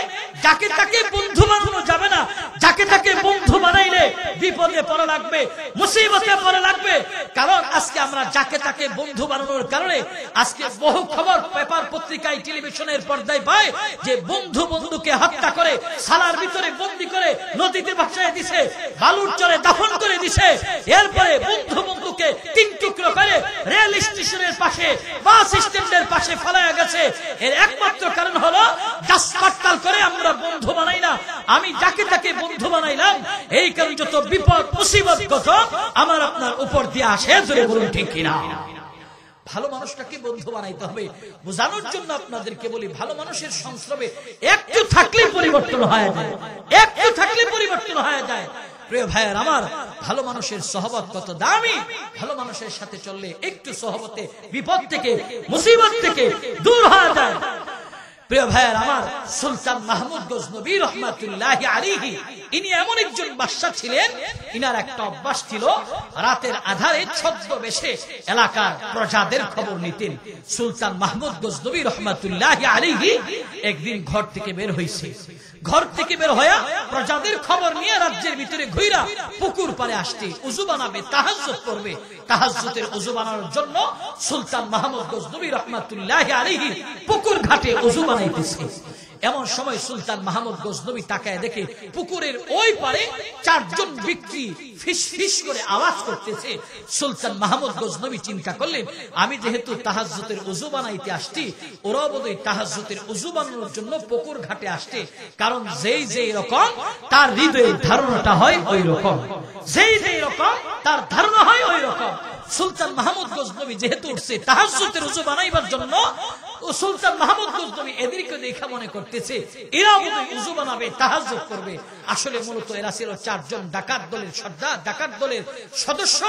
যাকে তাকে বন্ধু বানানো যাবে না। যাকে তাকে বন্ধু বানাইলে বিপদে পড়া লাগবে, মুসিবতে পড়া লাগবে। কারণ আজকে আমরা যাকে তাকে বন্ধু বানানোর কারণে আজকে বহু খবর পেপার পত্রিকায় টেলিভিশনের পর্দায় পায় যে বন্ধু বন্ধুকে হত্যা করে সালার ভিতরে বন্দী করে নদীতে ভাসায় দিছে, বালুর চরে দাফন করে দিছে। এরপরে বন্ধু বন্ধুকে তিন টুকরো করে রেল স্টেশনের পাশে বাস স্ট্যান্ডের পাশে ফেলায়া গেছে। এর একমাত্র কারণ হলো দাসপাট্টাল করে আমরা বন্ধু বানাই না। আমি যাকে তাকে বন্ধু বানাইলাম, এই কারণে যত বিপদ মুসিবত কত আমার আপনার উপর দিয়ে আসে। জোরে বলুন ঠিক কিনা? ভালো মানুষটাকে বন্ধু বানাইতে হবে। বোঝানোর জন্য আপনাদেরকে বলি, ভালো মানুষের সংস্রবে একটু থাকলে পরিবর্তন হয়ে যায়, একটু থাকলে পরিবর্তন হয়ে যায়। প্রিয় ভাইয়ের আমার, ভালো মানুষের সহবত কত দামি। ভালো মানুষের সাথে চললে একটু সহবতে বিপদ থেকে মুসিবত থেকে দূর হয়ে যায়। প্রিয় ভাইয়ের আমার, সুলতান মাহমুদ গজনবী রহমাতুল্লাহি আলাইহি ইনি এমন একজন বাদশা ছিলেন, ইনার একটা অভ্যাস ছিল রাতের আধারে ছদ্মবেশে এলাকার প্রজাদের খবর নিতেন। সুলতান মাহমুদ গজনবী রহমাতুল্লাহি আলাইহি একদিন ঘর থেকে বের হইছে। ঘর থেকে বের হয়ে প্রজাদের খবর নিয়ে রাজ্যের ভিতরে ঘুরা পুকুর পাড়ে আসতে উযু বানাবে, তাহাজ্জুদ করবে। তাহাজ্জুদের উযু বানানোর জন্য সুলতান মাহমুদ গজনবী রহমাতুল্লাহি আলাইহি পুকুর ঘাটে উযু বানাইতেছে। এমন সময় সুলতান মাহমুদ গজনবী তাকায় দেখে পুকুরের ওই পারে চারজন ব্যক্তি ফিস ফিস করে আওয়াজ করতেছে। সুলতান মাহমুদ গজনবী চিন্তা করলেন, আমি যেহেতু তাহাজ্জুদের উযু বানাইতে আসছি, ওরাও বোধহয় তাহাজ্জুদের উযু বানানোর জন্য পুকুর ঘাটে আসছে। কারণ যেই যেই রকম তার হৃদয়ের ধারণাটা হয় ওই রকম, যেই যেই রকম তার ধারণা হয় ওই রকম। সুলতান মাহমুদ গজনবী যেহেতু উঠছে তাহাজ্জুদের উযু বানাইবার জন্য, ও সুলতান মাহমুদ গজনবী এদেরকে দেখা মনে করতেছে এরা বোধহয় উযু বানাবে, তাহাজ্জুদ করবে। আসলে মূলত এরা ছিল চারজন ডাকাত দলের সর্দার, ডাকাত দলের সদস্য।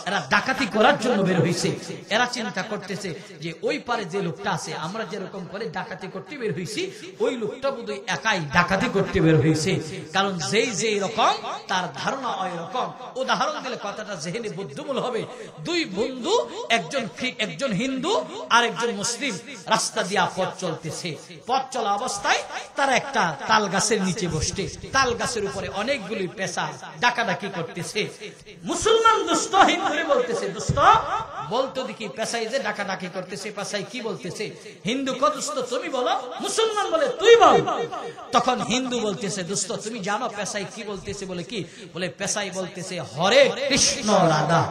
এরা ডাকাতি করার জন্য বের হয়েছে। এরা চিন্তা করতেছে যে ওই পারে যে লোকটা আছে, আমরা যেরকম করে ডাকাতি করতে বের হয়েছি, ওই লোকটা বোধহয় একাই ডাকাতি করতে বের হয়েছে। কারণ যেই যেই রকম তার ধারণা ওই রকম। উদাহরণ দিলে কথাটা জেহেনে বুদ্ধিমূল হবে। দুই বন্ধু, একজন হিন্দু আর একজন মুসলিম রাস্তা দিয়া পথ চলতেছে। পথ চলা অবস্থায় তারা একটা তাল গাছের নিচে বসতে, তাল গাছের উপরে অনেকগুলি পেশা ডাকাডাকি করতেছে। মুসলমান দুষ্ট হিন্দুরে বলতেছে, দুষ্ট বলতো দেখি পেশাই যে ডাকাডাকি করতেছে, পেশাই কি বলতেছে? হিন্দু কো দুষ্ট তুমি বলো, মুসলমান বলে তুই বল। তখন হিন্দু বলতেছে, দুষ্ট তুমি জানো পেশাই কি বলতেছে? বলে কি? বলে পেশাই বলতেছে হরে কৃষ্ণ রাধা,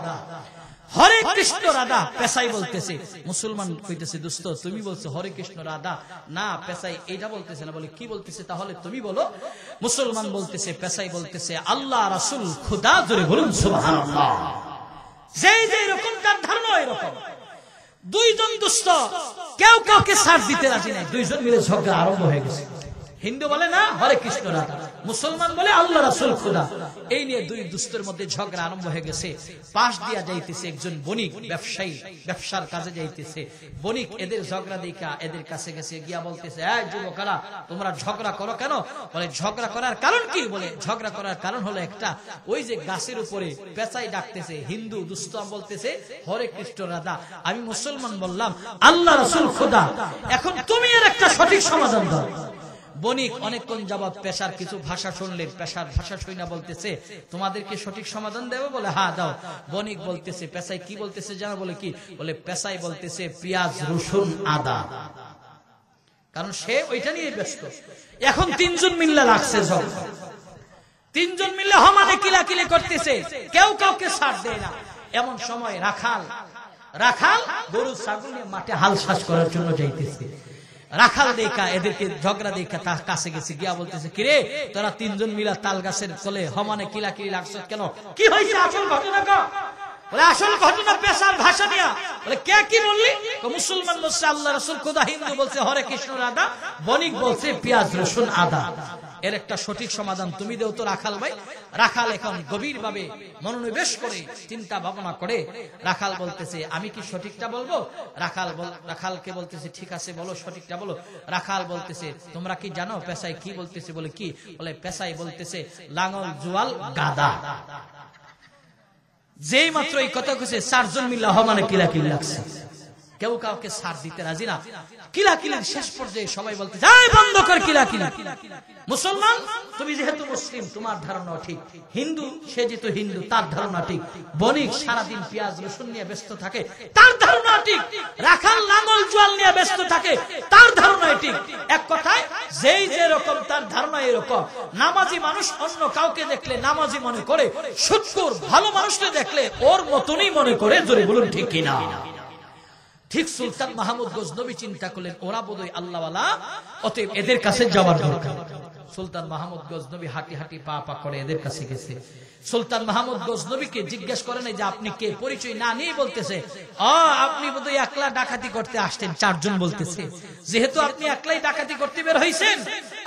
হরে কৃষ্ণ রাধা। পেশাই বলতেছে। মুসলমান কইতেছে, দোস্ত তুমি বলছো হরে কৃষ্ণ রাধা, না পেশাই এটা বলতেছে না। বলে কি বলতেছে? তাহলে তুমি বলো। মুসলমান বলতেছে, পেশাই বলতেছে আল্লাহ রাসূল খুদা। জোরে বলুন সুবহানাল্লাহ। যেই যেই রকম তার ধারণা এরকম। দুইজন দুষ্ট কেউ কাউকে ছাড় দিতে রাজি নাই, দুইজন মিলে ঝগড়া আরম্ভ হয়ে গেছে। হিন্দু বলে না হরে কৃষ্ণ রাধা, মুসলমান বলে আল্লাহ রাসূল খুদা। এই নিয়ে দুই দুষ্টের মধ্যে ঝগড়া আরম্ভ হয়ে গেছে। পাশ দিয়া যাইতেছে একজন বণিক, ব্যবসায়ী, ব্যবসার কাজে যাইতেছে। বণিক এদের ঝগড়া দেখা এদের কাছে গেছে, গিয়া বলতেছে, এই যুবকেরা তোমরা ঝগড়া করো কেন? বলে ঝগড়া করার কারণ কি? বলে ঝগড়া করার কারণ হলো একটা, ওই যে গাছের উপরে পেঁচাই ডাকতেছে, হিন্দু দুষ্ট বলতেছে হরে কৃষ্ণ রাধা, আমি মুসলমান বললাম আল্লাহ রাসূল খুদা। এখন তুমি এর একটা সঠিক সমাধান দাও। বণিক অনেকক্ষণ যাবৎ পেশার কিছু ভাষা শুনলেন, পেশার ভাষা শুনে বলতেছে তোমাদেরকে সঠিক সমাধান দেবো? বলে হ্যাঁ দাও। বণিক বলতেছে পেশায় কি বলতেছে জানো? বলে কি? বলে পেশায় বলতেছে পেঁয়াজ রসুন আদা, কারণ সে ওইটা নিয়ে ব্যস্ত। এখন তিনজন মিল্লা লাগছে, তিনজন মিল্লা হমানে কিলাকিলি করতেছে, কেউ কাউকে ছাড় দেয় না। এমন সময় রাখাল গরু ছাগল নিয়ে মাঠে হাল চাষ করার জন্য যাইতেছে। রাখাল দেখা এদেরকে ঝগড়া দেখা তার কাছে গেছে, গিয়া বলতেছে কিরে তোরা তিনজন মিলা তাল গাছের কোলে হমানে কিলাকিলি লাগছ কেন? কি হয়েছে আসল ঘটনা? বলে আসল ঘটনা পেশার ভাষা নিয়া। বলে কে কি বললি? মুসলমান বলছে আল্লাহ রাসূল খোদা, হিন্দু বলছে হরে কৃষ্ণ রাধা, বণিক বলছে পেঁয়াজ রসুন আদা। এর একটা সঠিক সমাধান তুমি দেও তো রাখাল ভাই। রাখাল এখন গভীর ভাবে মনোনিবেশ করে চিন্তা ভাবনা করে রাখাল বলতেছে আমি কি সঠিকটা বলবো? রাখালকে বলতেছে ঠিক আছে বলো, সঠিকটা বলো। রাখাল বলতেছে তোমরা কি জানো পেশায় কি বলতেছে? বলে কি? বলে পেশায় বলতেছে লাঙল জুয়াল গাদা। যেই মাত্র এই কথা কইছে চারজন মিল্লা মানে কিলাকিল লাগছে। কেউ কাউকে সার দিতে রাজি না। কিলাকিলের শেষ পর্যায়ে সবাই বলতে যাই বন্ধ কর কিলাকিল। মুসলমান তুমি যেহেতু মুসলিম তোমার ধারণা ঠিক, হিন্দু সে যেহেতু হিন্দু তার ধারণা ঠিক, বণিক সারাদিন পেঁয়াজ রসুন নিয়ে ব্যস্ত থাকে তার ধারণা ঠিক, রাখাল লাঙল জুয়াল নিয়ে ব্যস্ত থাকে তার ধারণা ঠিক। এক কথায় যেই যে রকম তার ধারণা এরকম। নামাজি মানুষ অন্য কাউকে দেখলে নামাজি মনে করে, সুৎখোর ভালো মানুষকে দেখলে ওর মতনই মনে করে। জোরে বলুন ঠিক কিনা? ঠিক সুলতান মাহমুদ গজনবী চিন্তা করলেন ওরা বোধহয় আল্লাহওয়ালা, অতএব এদের কাছে যাওয়ার দরকার। সুলতান মাহমুদ গজনবী হাঁটি হাঁটি পা পা করে এদের কাছে গেছে। সুলতান মাহমুদ গজনবীকে জিজ্ঞেস করে নাই যে আপনি কে, পরিচয় না নিয়ে বলতেছে আপনি বোধহয় একলা ডাকাতি করতে আসতেন। চারজন বলতেছে যেহেতু আপনি একলাই ডাকাতি করতে বের হইছেন,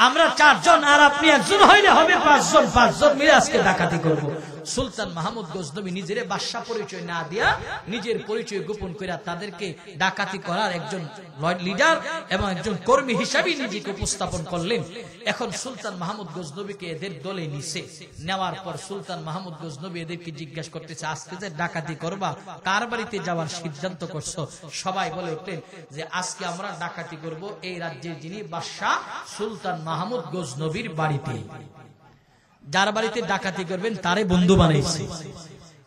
আমরা চারজন আর আপনি একজন হইলে হবে পাঁচজন, পাঁচজন মিলে আজকে ডাকাতি করব। সুলতান মাহমুদ গজনবী নিজের বাদশাহ পরিচয় না দিয়া নিজের পরিচয় গোপন করে তাদেরকে ডাকাতি করার একজন লিডার এবং একজন কর্মী হিসাবে নিজেকে উপস্থাপন করলেন। এখন সুলতান মাহমুদ গজনবীকে এদের দলে নিছে। নেওয়ার পর সুলতান মাহমুদ গজনবী এদেরকে জিজ্ঞাসা করতেছে আজকে যে ডাকাতি করবা কার বাড়িতে যাওয়ার সিদ্ধান্ত করছো? সবাই বলে উঠলেন যে আজকে আমরা ডাকাতি করব এই রাজ্যের যিনি বাদশাহ সুলতান মাহমুদ গজনবীর বাড়িতে। যার বাড়িতে ডাকাতি করবেন তারে বন্ধু বানাইছে।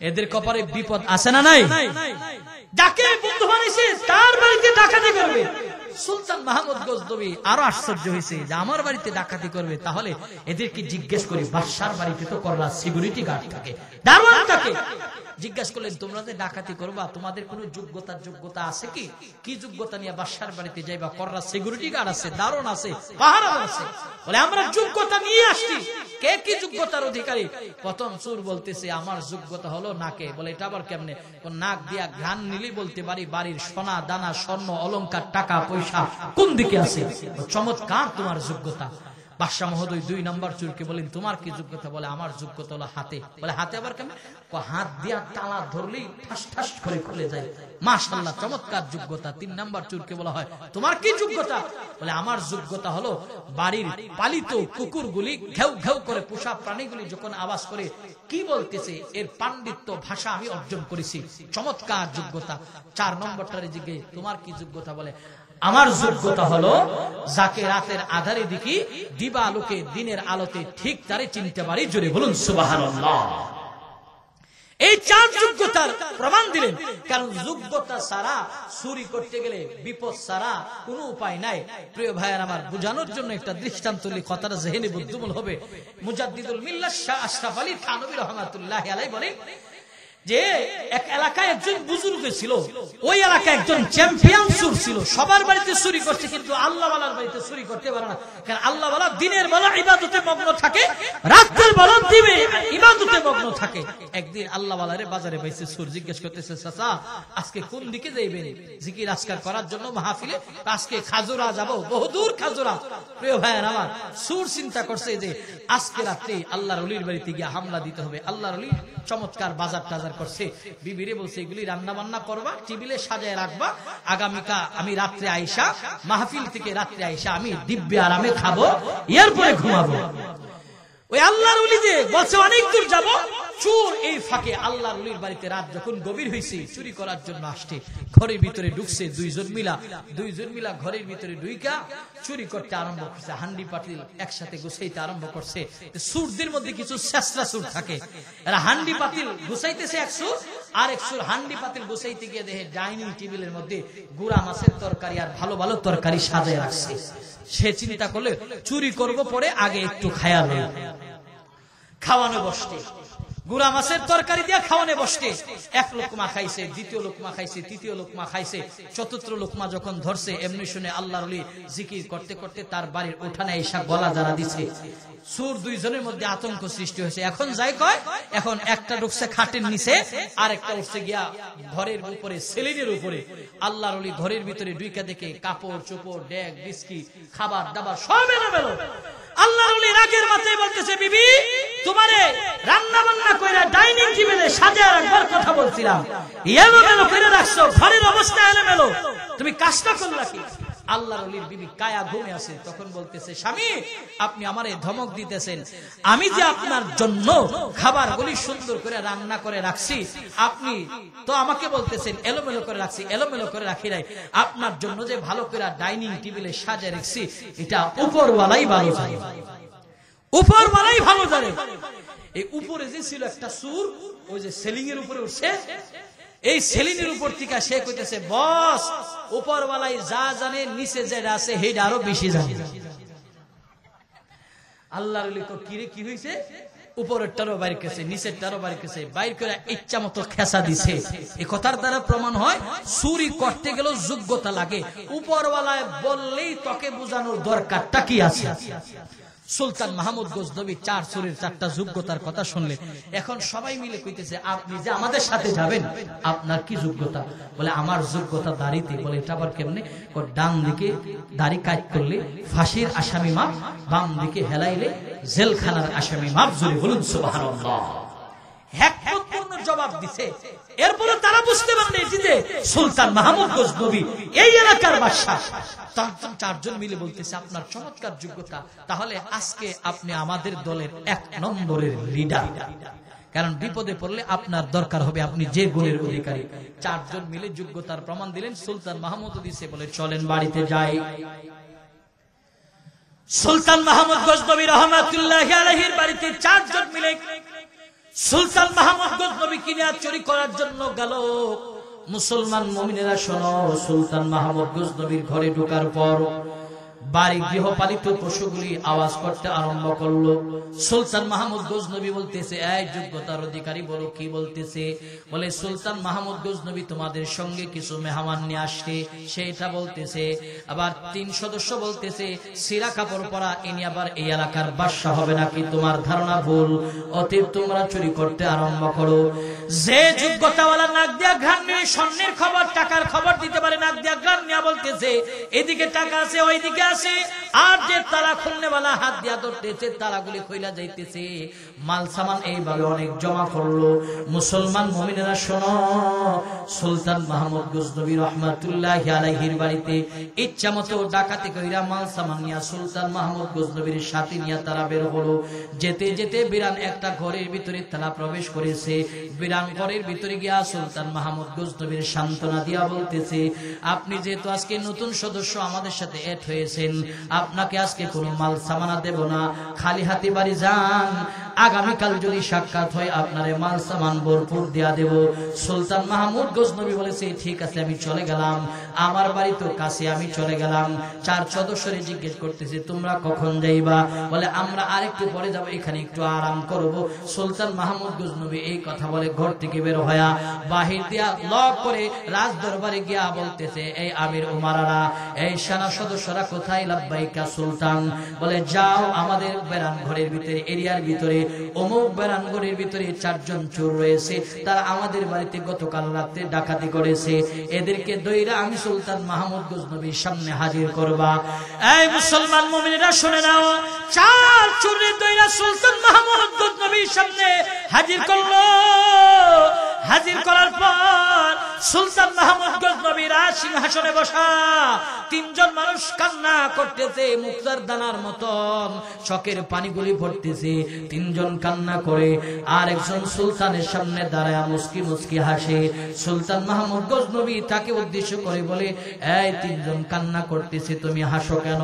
এদের কপালে বিপদ আছে না নাই? যাকে বন্ধু বানাইছে তার বাড়িতে ডাকাতি করবে। সুলতান মাহমুদ গজনবী আরো আশ্চর্য হয়েছে যে আমার বাড়িতে ডাকাতি করবে, তাহলে এদেরকে জিজ্ঞেস করি বাদশার বাড়িতে তো করলা সিকিউরিটি গার্ড থাকে, দারোয়ান থাকে। জিজ্ঞাসা করলেন তোমরা যে ডাকাতি করবা তোমাদের কোনো যোগ্যতা আছে কি? কি যোগ্যতা নিয়ে বাদশার বাড়িতে যাইবা? কররা সিকিউরিটি গার্ড আছে, দারোয়ান আছে, পাহারাদার আছে। বলে আমরা যোগ্যতা নিয়ে আসছি। কে কি যোগ্যতার অধিকারী? প্রথম চোর বলতেছে আমার যোগ্যতা হলো নাকে। বলে এটা আবার কেমনে? নাক দিয়া ঘ্রাণ নিলি বলতে পারি বাড়ির সোনা দানা স্বর্ণ অলংকার টাকা পয়সা কোন দিকে আছে। চমৎকার তোমার যোগ্যতা। বাদশাহ মহোদয় 2 নম্বর চোরকে বলেন তোমার কি যোগ্যতা? বলে আমার যোগ্যতা হলো হাতে। বলে হাতে আবার কেমন? হাত দিয়া টানা ধরলেই ঠাস ঠাস করে খুলে যায়। মাশাআল্লাহ চমৎকার যোগ্যতা। 3 নম্বর চোরকে বলা হয় তোমার কি যোগ্যতা? বলে আমার যোগ্যতা হলো বাড়ির পালিত কুকুরগুলি ঘেউ ঘেউ করে পোষা প্রাণীগুলি যখন আওয়াজ করে কি বলতেছে এর পাণ্ডিত্য ভাষা আমি অর্জন করেছি। চমৎকার যোগ্যতা। 4 নম্বরটারে জিজ্ঞেস তোমার কি যোগ্যতা? বলে আমার যোগ্যতা হলো যাকে রাতের আধারে দেখি দিবা আলোকে দিনের আলোতে ঠিক তারে চিনতে পারি। জোরে বলুন সুবহানাল্লাহ। এই 4 যোগ্যতার প্রমাণ দিলেন। কারণ যোগ্যতা ছাড়া চুরি করতে গেলে বিপদ ছাড়া কোনো উপায় নাই। প্রিয় ভাইয়ের আমার, বোঝানোর জন্য একটা দৃষ্টান্ত দিলে কথাটা জেহেনে বুদ্ধিমূল হবে। মুজাদ্দিদুল মিল্লাত শাহ আশরাফ আলী থানভী রাহমাতুল্লাহি আলাইহি বলেন যে এক এলাকায় একজন বুজুর্গ ছিল, ওই এলাকায় একজন চ্যাম্পিয়ন চোর ছিল। সবার বাড়িতে চুরি করছে কিন্তু আল্লাহ ওয়ালার বাড়িতে চুরি করতে পারে না। কারণ আল্লাহ ওয়ালা দিনের বেলা ইবাদতে মগ্ন থাকে, রাতের বেলা দিবে ইবাদতে মগ্ন থাকে। একদিন আল্লাহ ওয়ালারে বাজারে পাইছে চোর। জিজ্ঞেস করতেছে চাচা আজকে কোন দিকে যাইবেন জিকির আজকার করার জন্য মাহফিলে? আজকে খাজুরা যাব, বহুদূর খাজুরা। প্রিয় ভাইয়ের আমার, চোর চিন্তা করছে যে আজকে রাতে আল্লাহর ওলির বাড়িতে গিয়ে হামলা দিতে হবে। আল্লাহর ওলি চমৎকার বাজার টাজার করছে। বিবিরে বলছে এগুলি রান্না বান্না করবা, টেবিলে সাজায় রাখবা, আগামীকা আমি রাত্রে আইসা মাহফিল থেকে রাত্রে আইসা আমি দিব্যে আরামে খাবো, এরপরে ঘুমাবো। ওই আল্লাহর ওলি যে বলছে অনেক দূর যাব, চোর এই ফাঁকে আল্লাহর ওলির বাড়িতে রাত যখন গভীর হয়েছে চুরি করার জন্য আসছে। ঘরের ভিতরে ঢুকছে দুইজন মিলা ঘরের ভিতরে ঢুইকা চুরি করতে আরম্ভ করছে। হান্ডি পাতিল একসাথে গুছাইতে আরম্ভ করছে। চোরদের মধ্যে কিছু শেষরা চোর থাকে, এরা হান্ডি পাতিল গুছাইতেছে এক চোর, আর এক চোর হান্ডি পাতিল গুছাইতে গিয়ে দেখে ডাইনিং টেবিলের মধ্যে গুড়া মাছের তরকারি আর ভালো ভালো তরকারি সাজায় রাখছে। সে চিন্তা করলে চুরি করব পরে আগে একটু খায়া নেই। খাওয়ানো বসতে গুড়া মাছের তরকারি দিয়ে খাওয়ানো বসতে। 1 লোকমা খাইছে, 2য় লোকমা খাইছে, 3য় লোকমা খাইছে, 4র্থ লোকমা যখন ধরছে এমনি শুনে আল্লাহর ওলি জিকির করতে করতে তার বাড়ির উঠানে এসে গলা জারা দিছে। সুর দুইজনের মধ্যে আতঙ্ক সৃষ্টি হয়েছে। এখন যাই কয়, এখন একটা ঢুকছে খাটের নিচে, আর একটা উঠছে গিয়া ঘরের উপরে, সেলিনের উপরে। আল্লাহর ওলি ঘরের ভিতরে ঢুইকা দেখে কাপড় চোপড়, ডেক বিস্কি, খাবার দাবার সব এলোমেলো। আল্লাহর ওলি রাগের মাথায় বলতেছে, বিবি তোমারে রান্না বান্না কইরা ডাইনিং টেবিলে সাজিয়ে রাখবার কথা বলছিলাম, এলোমেলো করে রাখছো, ঘরের অবস্থা এলোমেলো, তুমি কাজটা করলা কি? আল্লাহর ওলির বিবি কায়া ঘুমে আছে, তখন বলতেছে, স্বামী আপনি আমারে ধমক দিতেছেন, আমি যে আপনার জন্য খাবারগুলি সুন্দর করে রান্না করে রাখছি, আপনি তো আমাকে বলতেছেন এলোমেলো করে রাখছি। এলোমেলো করে রাখি নাই, আপনার জন্য যে ভালো করে ডাইনিং টেবিলে সাজিয়ে রাখছি, এটা উপরওয়ালাই ভালো জানে, উপরওয়ালাই ভালো জানে। এই উপরে যে ছিল একটা সুর, ওই যে সেলিং এর উপরে উঠছে, এই সেলিনের উপর থেকে সে কইতেছে, বস উপরওয়ালাই যা জানে নিচে যেটা আছে সেটা আরো বেশি জানে। আল্লাহর ওলি কিরে কি হইছে, উপরের টারো বাইর কেছে, নিচের টারো বাইর কেছে, বাইর করে ইচ্ছা মতো খেসা দিছে। এই কথার দ্বারা প্রমাণ হয় চুরি করতে গেল যোগ্যতা লাগে, উপরওয়ালায় বললেই তোকে বোঝানোর দরকারটা কি আছে। সুলতান মাহমুদ গজনবী 4 চুরির 4টা যোগ্যতার কথা শুনলেন। এখন সবাই মিলে কইতেছে, আপনি যে আমাদের সাথে যাবেন আপনার কি যোগ্যতা? বলে আমার যোগ্যতা দাড়িতে। বলে এটা আবার কেমনে? ডান দিকে দাড়ি কাট করলে ফাঁসির আসামি মাপ, বাম দিকে হেলাইলে জেলখানার আসামি মাপ। জোরে বলুন সুবহানাল্লাহ। হ্যাকমতপূর্ণ জবাব দিছে। এরপরে তারা বুঝতে পারলে যে সুলতান মাহমুদ গজনবী এই এলাকার বাদশা। তখন 4 জন মিলে বলতেছে, আপনার চমৎকার যোগ্যতা, তাহলে আজকে আপনি আমাদের দলের 1 নম্বরের লিডার, কারণ বিপদে পড়লে আপনার দরকার হবে, আপনি যে গুণের অধিকারী। 4 জন মিলে যোগ্যতার প্রমাণ দিলেন। সুলতান মাহমুদ দিছে, বলে চলেন বাড়িতে যাই। সুলতান মাহমুদ গজনবী রহমাতুল্লাহি আলাইহির বাড়িতে 4 জন মিলে সুলতান মাহমুদ গজনবী কিনা চুরি করার জন্য গেল। মুসলমান মুমিনেরা শোনো, সুলতান মাহমুদ গজনবীর ঘরে ঢোকার পর বাড়ি গৃহপালিত পশুগুলি আওয়াজ করতে আরম্ভ করলো। সুলতান মাহমুদ গজনবী বলতেছে, এই যোগ্যতার অধিকারী বলো কি বলতেছে? বলে সুলতান মাহমুদ গজনবী তোমাদের সঙ্গে কিছু মেহমান নিয়ে আসছে, সেটা বলতেছে। আবার 3 সদস্য বলতেছে সিরা কাপড় পরা, ইনি আবার এই এলাকার বাদশা হবে নাকি? তোমার ধারণা ভুল, অতএব তোমরা চুরি করতে আরম্ভ করো। যে যোগ্যতাওয়ালা নাক দিয়া ঘ্রাণ নিয়ে স্বর্ণের খবর, টাকার খবর দিতে পারে, নাক দিয়া ঘ্রাণ নিয়ে বলতেছে এদিকে টাকা আছে ওইদিকে আছে, আর যে তারা খুলনেওয়ালা হাত দিয়া ধরতেছে, তারাগুলি কইলা যাইতেছে, মাল সামান এইভাবে অনেক জমা করলো। মুসলমান মুমিনেরা শোনো, সুলতান মাহমুদ গজনবী রহমাতুল্লাহি আলাইহির বাড়িতে ইচ্ছা মতো ডাকাতি কইরা মাল সামান নিয়া সুলতান মাহমুদ গজনবীর সাথে নিয়ে তারা বের হলো। যেতে যেতে বিরান একটা ঘরের ভিতরে তারা প্রবেশ করেছে। বিরান ঘরের ভিতরে গিয়া সুলতান মাহমুদ গজনবীর সান্ত্বনা দিয়া বলতেছে, আপনি যেহেতু আজকে নতুন সদস্য আমাদের সাথে এড হয়েছেন, আপনাকে আজকে কোনো মাল সামানা দেব না, খালি হাতে বাড়ি যান, আগামীকাল যদি সাক্ষাৎ হয় আপনারে মাল সামান ভরপুর দিয়া দেব। সুলতান মাহমুদ গজনবী বলেছে, ঠিক আছে আমি চলে গেলাম, আমার বাড়ি তো কাছে, আমি চলে গেলাম। 4 সদস্যরে জিজ্ঞেস করতেছে, তোমরা কখন যাইবা? বলে আমরা আরেকটু পরে যাব, এখানে একটু আরাম করব। সুলতান মাহমুদ গজনবী এই কথা বলে ঘর থেকে বের হয়া বাহির দিয়া লক করে রাজ দরবারে গিয়া বলতেছে, এই আমির উমারারা, এই সেনা সদস্যরা কোথায়? লাব্বাইকা সুলতান। বলে যাও, আমাদের বেরান ঘরের ভিতরে, এরিয়ার ভিতরে অমুক বেরান ঘরের ভিতরে 4 জন চোর রয়েছে, তারা আমাদের বাড়িতে গতকাল রাতে ডাকাতি করেছে, এদেরকে দইরা আমি সুলতান মাহমুদ গজনবীর সামনে হাজির করবা। এই মুসলমান মুমিনেরা শুনে নাও, 4 চোরের দইরা সুলতান মাহমুদ গজনবীর সামনে হাজির করলো। হাজির করার পর সুলতান মাহমুদ গজনবী রাজ সিংহাসনে বসা, 3 জন মানুষ কান্না করতেছে, মুক্তার দানার মতন চোখের পানিগুলি পড়তেছে। 3 জন কান্না করে, আর একজন সুলতানের সামনে দাঁড়ায় মুস্কি মুস্কি হাসে। সুলতান মাহমুদ গজনবী তাকে উদ্দেশ্য করে বলে, এই 3 জন কান্না করতেছে, তুমি হাসো কেন?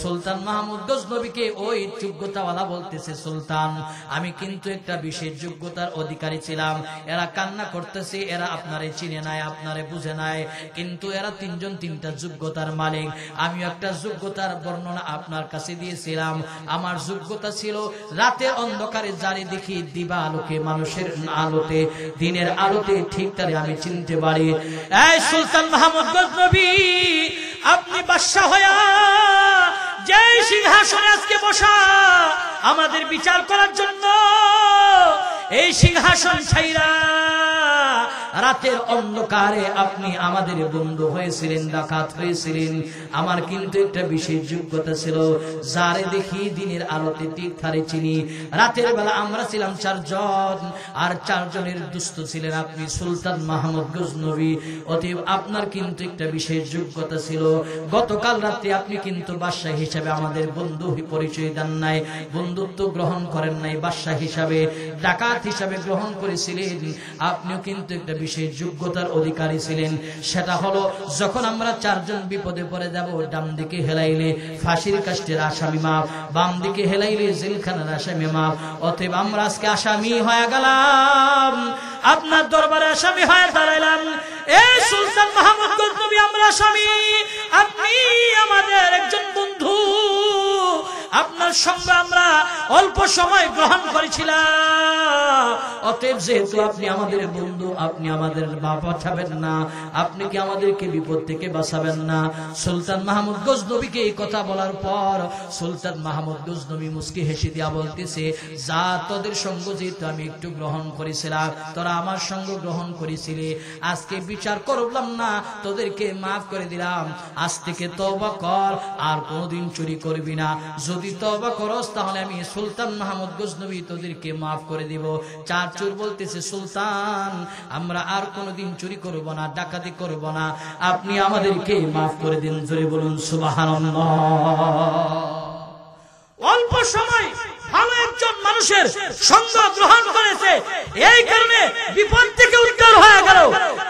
সুলতান মাহমুদ গজনবীকে ওই যোগ্যতাওয়ালা বলতেছে, সুলতান আমি কিন্তু একটা বিশেষ যোগ্যতার অধিকারী ছিলাম, এরা কান্না করতেছে, এরা আপনারে চিনে নাই, আপনারে বুঝে নাই, কিন্তু এরা 3 জন 3টা যোগ্যতার মালিক। আমি একটা যোগ্যতার বর্ণনা আপনার কাছে দিয়েছিলাম। আমার যোগ্যতা ছিল রাতের অন্ধকারে যারে দেখি দিবা আলোকে, মানুষের আলোতে, দিনের আলোতে ঠিক তারে আমি চিনতে পারি। এই সুলতান মাহমুদ গজনবী, আপনি বাদশা হয়া যে সিংহাসনে আজকে বসা, আমাদের বিচার করার জন্য এই সিংহাসন ছাইরা রাতের অন্ধকারে আপনি আমাদের বন্ধু হয়েছিলেন, ডাকাত হয়েছিলেন। আমার কিন্তু একটা বিশেষ যোগ্যতা ছিল, যারে দেখি দিনের আলোতে ঠিক থারে চিনি। রাতের বেলা আমরা ছিলাম 4 জন, আর 4 জনের দুস্থ ছিলেন আপনি, সুলতান মাহমুদ গজনবী। অতএব আপনার কিন্তু একটা বিশেষ যোগ্যতা ছিল। গতকাল রাতে আপনি কিন্তু বাদশা হিসাবে আমাদের বন্ধু পরিচয় দেন নাই, বন্ধুত্ব গ্রহণ করেন নাই, বাদশা হিসাবে ডাকাত হিসাবে গ্রহণ করেছিলেন। আপনিও কিন্তু একটা বিশেষ যোগ্যতার অধিকারী ছিলেন। সেটা হলো, যখন আমরা 4 জন বিপদে পড়ে যাব, ডান দিকে হেলাইলে ফাঁসির কাষ্ঠের আসামি মাপ, বাম দিকে হেলাইলে জেলখানার আসামি মাপ। অতএব আমরা আজকে আসামি হয়ে গেলাম, আপনার দরবারে আসামি হয়ে দাঁড়াইলাম। এই সুলতান মাহমুদ গজনবী, আমরা আসামি, আপনি আমাদের একজন বন্ধু। আপনার সঙ্গে আমরা অল্প সময় গ্রহণ করেছিলাম। অতএব যেহেতু আপনি আমাদের বন্ধু, আপনি আমাদের বাঁচাবেন না, আপনি কি আমাদেরকে বিপদ থেকে বাঁচাবেন না? সুলতান মাহমুদ গজনবীকে এই কথা বলার পর সুলতান মাহমুদ গজনবী মুস্কি হেসে দিয়া বলতেছে, যা, তোদের সঙ্গ যেহেতু আমি একটু গ্রহণ করেছিলাম, তোরা আমার সঙ্গ গ্রহণ করেছিলি, আজকে বিচার করলাম না, তোদেরকে মাফ করে দিলাম। আজ থেকে তওবা কর, আর কোনোদিন চুরি করবি না। যদি তওবা করস তাহলে আমি সুলতান মাহমুদ গজনবী তোদেরকে মাফ করে দিব। 4 চোর বলতেছে, সুলতান, আমরা আর কোনোদিন চুরি করব না, ডাকাতি করব না, আপনি আমাদেরকে মাফ করে দিন। জোরে বলুন সুবহানাল্লাহ। অল্প সময় ভালো একজন মানুষের সঙ্গ গ্রহণ করেছে, এই কারণে বিপদ থেকে উদ্ধার হয়ে গেল।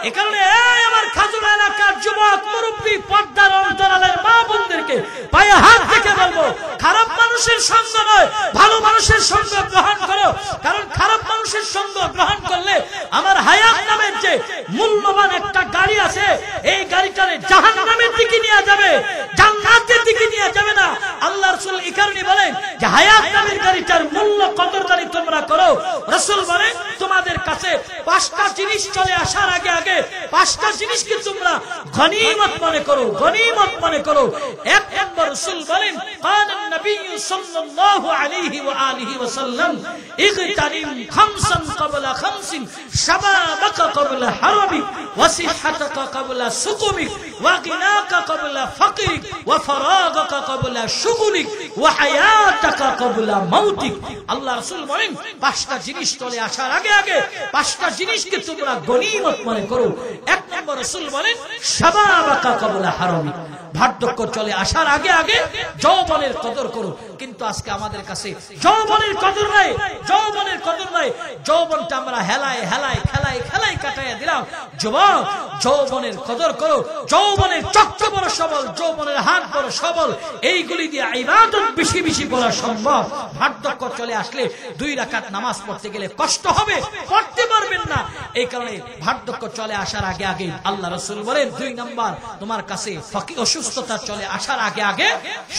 এ কারণে আমার খাজুরা এলাকার যুবক মুরব্বী, পর্দার অন্তরালের মা বোনদেরকে পায়ে হাত থেকে বলবো, খারাপ মানুষের সঙ্গ নয়, ভালো মানুষের সঙ্গ গ্রহণ করো। কারণ খারাপ মানুষের সঙ্গ গ্রহণ করলে আমার হায়াত নামের যে মূল্যবান একটা গাড়ি আছে, এই গাড়িটারে জাহান্নামের দিকে নিয়ে যাবে, জান্নাতের দিকে নিয়ে যাবে না। আল্লাহ রাসূল এই কারণে বলেন যে হায়াত নামের গাড়িটার মূল্য কদরদারি তোমরা করো। রাসূল বলেন, তোমাদের কাছে 5টা জিনিস চলে আসার আগে আগে 5টা জিনিসকে তোমরা গনিমত মনে করো, গনিমত মনে করো। 1 নম্বর রাসূল বলেন, কানান নবী সাল্লাল্লাহু আলাইহি ওয়া আলিহি ওয়া সাল্লাম, ইগতানিম খামসান ক্বাবলা খামসিন, শাবাবাকা ক্বাবলা হারামিক, ওয়া সিহহাতাকা ক্বাবলা সুকুমিক, ওয়া গিনাকা ক্বাবলা ফাকরিক, ওয়া ফারাগাকা ক্বাবলা শুগুলিক, ওয়া হায়াতাকা ক্বাবলা মাউতিক। আল্লাহ রাসূল বলেন, 5টা জিনিস চলে আসার আগে আগে 5টা জিনিসকে তোমরা গনিমত মনে করো। 1 নম্বর রাসূল বলেন, শাবাবাকা ক্বাবলা হারামিক, বার্ধক্য চলে আসার আগে আগে যৌবনের কদর করো। কিন্তু আজকে আমাদের কাছে যৌবনের কদর নাই, যৌবনের কদর নাই। যৌবনটা আমরা হেলায় হেলায় খেলায় খেলায় কাটাইয়া দিলাম। যুবক, যৌবনের কদর করো। যৌবনের চক্ষু বড় সবল, যৌবনের হাত বড় সবল, এইগুলি দিয়ে ইবাদত বেশি বেশি করা সম্ভব। বার্ধক্য চলে আসলে 2 রাকাত নামাজ পড়তে গেলে কষ্ট হবে, পড়তে পারবেন না। এই কারণে বার্ধক্য চলে আসার আগে আগে আল্লাহ রাসূল বলেন, 2 নাম্বার, তোমার কাছে অসুস্থতা চলে আসার আগে আগে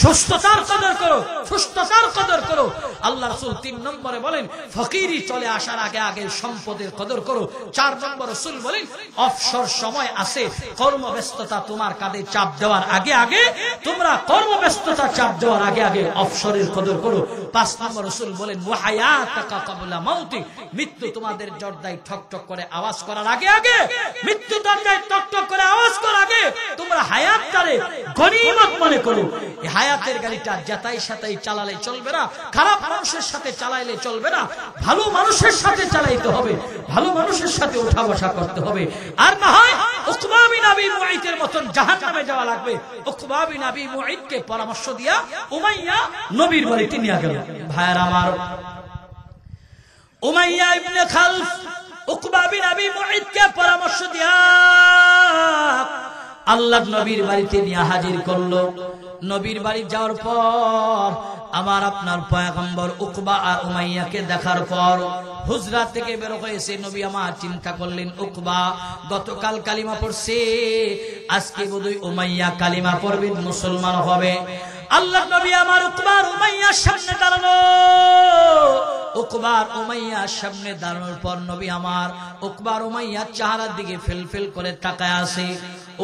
সুস্থতার কদর করো, সুস্থতার কদর করো। আল্লাহ রাসূল 3 নম্বরে বলেন, ফকিরি চলে আসার আগে আগে সম্পদের কদর করো। 4 নম্বর রাসূল বলেন, অবসর সময় আছে, কর্মব্যস্ততা তোমার কাঁধে চাপ দেওয়ার আগে আগে তোমরা কর্মব্যস্ততা চাপ দেওয়ার আগে আগে অবসরের কদর করো। 5 নম্বর রাসূল বলেন, ওয়া হায়াতাকা ক্বাবলা মাউতিক, মৃত্যু তোমাদের দরজায় ঠকঠক করে আওয়াজ করার আগে আগে, মৃত্যু দরজায় ঠকঠক করে আওয়াজ করার আগে তোমরা হায়াতটারে গনিমত মনে করো। এই হায়াতের গাড়িটা যেতাই সেতাই চালালে চলবে না, খারাপ মানুষের সাথে চালাইলে চলবে না, ভালো মানুষের সাথে চালাইতে হবে, ভালো মানুষের সাথে উঠা বসা করতে হবে। আর না হয় উকবা বিন আবী মুঈতের মতন জাহান্নামে যাওয়া লাগবে। উকবা বিন আবী মুঈতকে পরামর্শ দিয়া উমাইয়া নবীর বাড়িতে নিয়ে গেল। ভাইরা আমার, উমাইয়া ইবনে খালফ উকবা বিন আবী মুঈতকে পরামর্শ দিয়া আল্লাহর নবীর বাড়িতে নিয়ে হাজির করলো। নবীর বাড়ি যাওয়ার পর আমার আপনার পয়গম্বর উকবা আর উমাইয়াকে দেখার পর হুজরা থেকে বের হয়েছে। নবী আমার চিন্তা করলেন, উকবা গতকাল কালিমা পড়ছে, আজকে বোধহয় উমাইয়া কালিমা পড়বে, মুসলমান হবে। আল্লাহর নবী আমার উকবা আর উমাইয়ার সামনে দাঁড়ালো। উকবা আর উমাইয়ার সামনে দাঁড়ানোর পর নবী আমার উকবা আর উমাইয়ার চেহারার দিকে ফেল ফেল করে তাকায় আছে।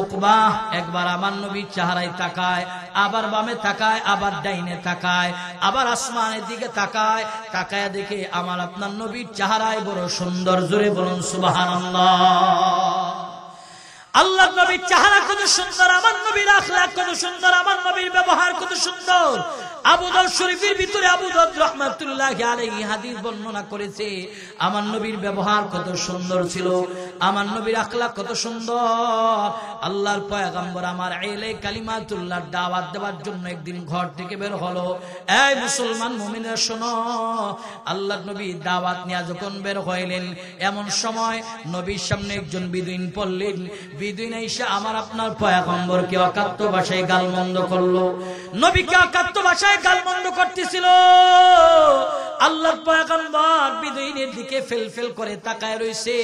উকবা একবার আমার নবীর চেহারায় তাকায়, আবার বামে তাকায়, আবার ডাইনে তাকায়, আবার আসমানের দিকে তাকায়, তাকায় দেখে আমার আপনার নবীর চেহারায় বড় সুন্দর। জোরে বলুন সুবহানাল্লাহ। আল্লাহ নবীর চেহারা কত সুন্দর, আমার নবীর আখলাক কত সুন্দর, আমার নবীর ব্যবহার কত সুন্দর। আবু দাউদ শরীফের ভিতরে আবু দাউদ রাহমাতুল্লাহি আলাইহি হাদিস বর্ণনা করেছে, আমার নবীর ব্যবহার কত সুন্দর ছিল, আমার নবীর আখলাক কত সুন্দর। আল্লাহর পয়গম্বর আমার এলে কালিমাতুল্লাহর দাওয়াত দেওয়ার জন্য একদিন ঘর থেকে বের হলো। এই মুসলমান মুমিনরা শোনো, আল্লাহর নবী দাওয়াত নিয়ে যখন বের হইলেন, এমন সময় নবীর সামনে একজন বিদুইন পড়লেন। বিদুইন এসে আমার আপনার পয়গম্বরকে অকাত্য ভাষায় গালমন্দ করলো, নবীকে অকাত্য ভাষায় গালমন্দ করতেছিল। আল্লাহর পয়গম্বর বিদুইনের দিকে ফেলফেল করে তাকায় রইছে।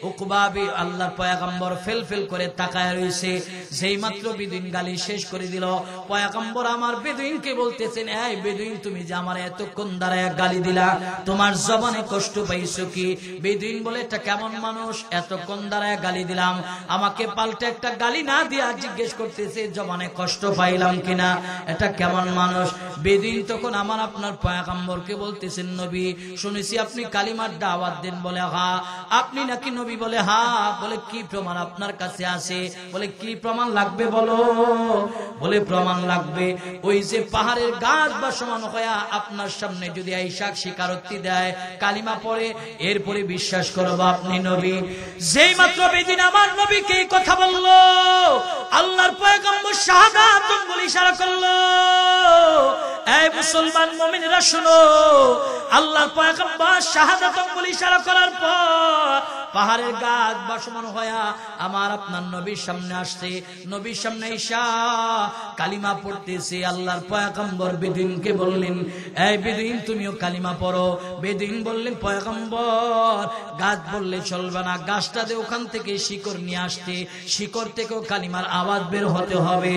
উকবা আল্লাহর পয়গম্বর ফেলফেল করে তাকায় রইছে। যেই মাত্র বিদুইন গালি শেষ করে দিল, পয়গম্বর আমার বিদুইনকে বলতেছেন, এই বিদুইন তুমি যে আমার এতক্ষণ দাঁড়ায় গালি দিলা, তোমার জবানে কষ্ট পাইছো কি? বিদুইন বলে, এটা কেমন মানুষ, এতক্ষণ দাঁড়ায় গালি দিলাম, আমাকে পাল্টে একটা গালি না দিয়া জিজ্ঞেস করতেছে জবানে কষ্ট পাইলাম কিনা, এটা কেমন মানুষ? বেদিন তখন আমার আপনার পয়গম্বরকে বলতেছেন, নবী শুনেছি আপনি কালিমার দাওয়াত দেন। বলে হ্যাঁ। আপনি নাকি নবী? বলে হ্যাঁ। বলে কি প্রমাণ আপনার কাছে আছে? বলে কি প্রমাণ লাগবে বলো? বলে প্রমাণ লাগবে, ওই যে পাহাড়ের গাছ বা সমান হয়ে আপনার সামনে যদি আইসা স্বীকারোক্তি দেয়, কালিমা পড়ে, এরপরে বিশ্বাস করবো আপনি নবী। যেই মাত্র বেদিন আমার নবীকে এই কথা বললো, আল্লাহর পয়গম্বর শাহাদাত বলে ইশারা করলো। এই মুসলমান মুমিনরা শুনো, আল্লাহর পয়গম্বর শাহাদাত বলে ইশারা করার পর পাহাড়ের গাছ বাসমান হয়া আমার আপনার নবীর সামনে আসছে। নবীর সামনে ঈশা কালিমা পড়তেছে। আল্লাহর পয়গম্বর বেদুইনকে বললেন, এই বেদুইন তুমিও কালিমা পড়ো। বেদুইন বললেন, পয়গম্বর গাছ বললে চলবে না, গাছটাতে ওখান থেকে শিকড় নিয়ে আসতে, শিকড় থেকেও কালিমার আওয়াজ বের হতে হবে,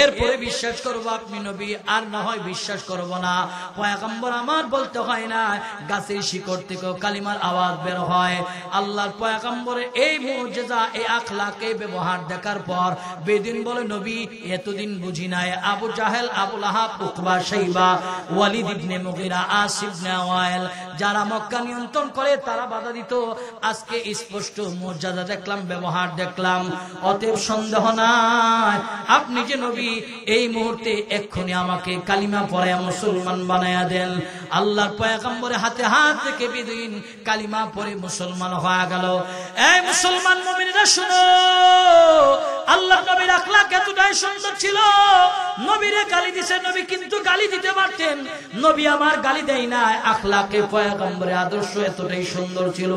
এরপরে বিশ্বাস করবো আপনি নবী, আর না হয় বিশ্বাস করবো না। পয়গম্বর আমার বলতে হয় না, গাছের শিকড় থেকেও কালিমার আওয়াজ বের হয়। আল্লাহর পয়গম্বরের এই মুজিজা, এই আখলাক, এই ব্যবহার দেখার পর বেদিন বলে, নবী এতদিন বুঝি নাই আবু জাহেল, আবু লাহাব, উকবা, শাইবা, ওয়ালিদ ইবনে মুগীরা, আসিফ ইবনে ওয়াইল যারা মক্কা নিয়ন্ত্রণ করে তারা বাধা দিত। আজকে স্পষ্ট মুজিজা দেখলাম, ব্যবহার দেখলাম, অতএব সন্দেহ নাই আপনি যে নবী। এই মুহূর্তে এক্ষুনি আমাকে কালিমা পড়ে মুসলমান বানায়া দেন। আল্লাহর পয়গম্বরের হাতে হাত রেখে বেদুইন কালিমা পড়ে মুসলমান হয়ে গেল। এই মুসলমান মুমিনরা শুনো, আল্লাহর নবীর আখলাক এতটাই সুন্দর ছিল, নবীরে গালি দিছে নবী, কিন্তু গালি দিতে পারতেন, নবী আমার গালি দেয় না। আখলাকে পয়গম্বরের আদর্শ এতটাই সুন্দর ছিল,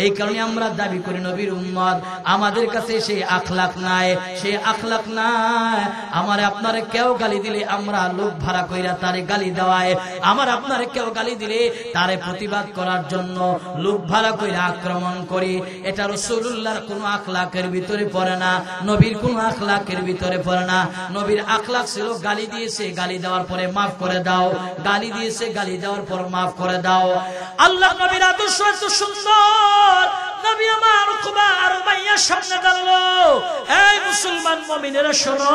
এই কারণে আমরা দাবি করি নবীর উম্মত। আমাদের কাছে সেই আখলাক নাই, সেই আখলাক নাই। আমার আপনারে কেউ গালি দিলে আমরা লোক ভাড়া কইরা তারে গালি দেওয়ায়, আমার আপনারে কেউ গালি দিলে তারে প্রতিবাদ করার জন্য লোক ভাড়া কইরা আক্রমণ করি। এটা রাসূলুল্লাহর কোন আখলাকের ভিতরে পড়ে না, নবীর কোন আখলাকের ভিতরে পড়ে না। নবীর আখলাক ছিল গালি দিয়েছে, গালি দেওয়ার পরে মাফ করে দাও, গালি দিয়েছে, গালি দেওয়ার পর মাফ করে দাও। আল্লাহ নবীর আদর্শ এত সুন্দর, নবী আমার উকবা আর উমাইয়ার সামনে দাঁড়ালো। এই মুসলমান মুমিনেরা শোনো,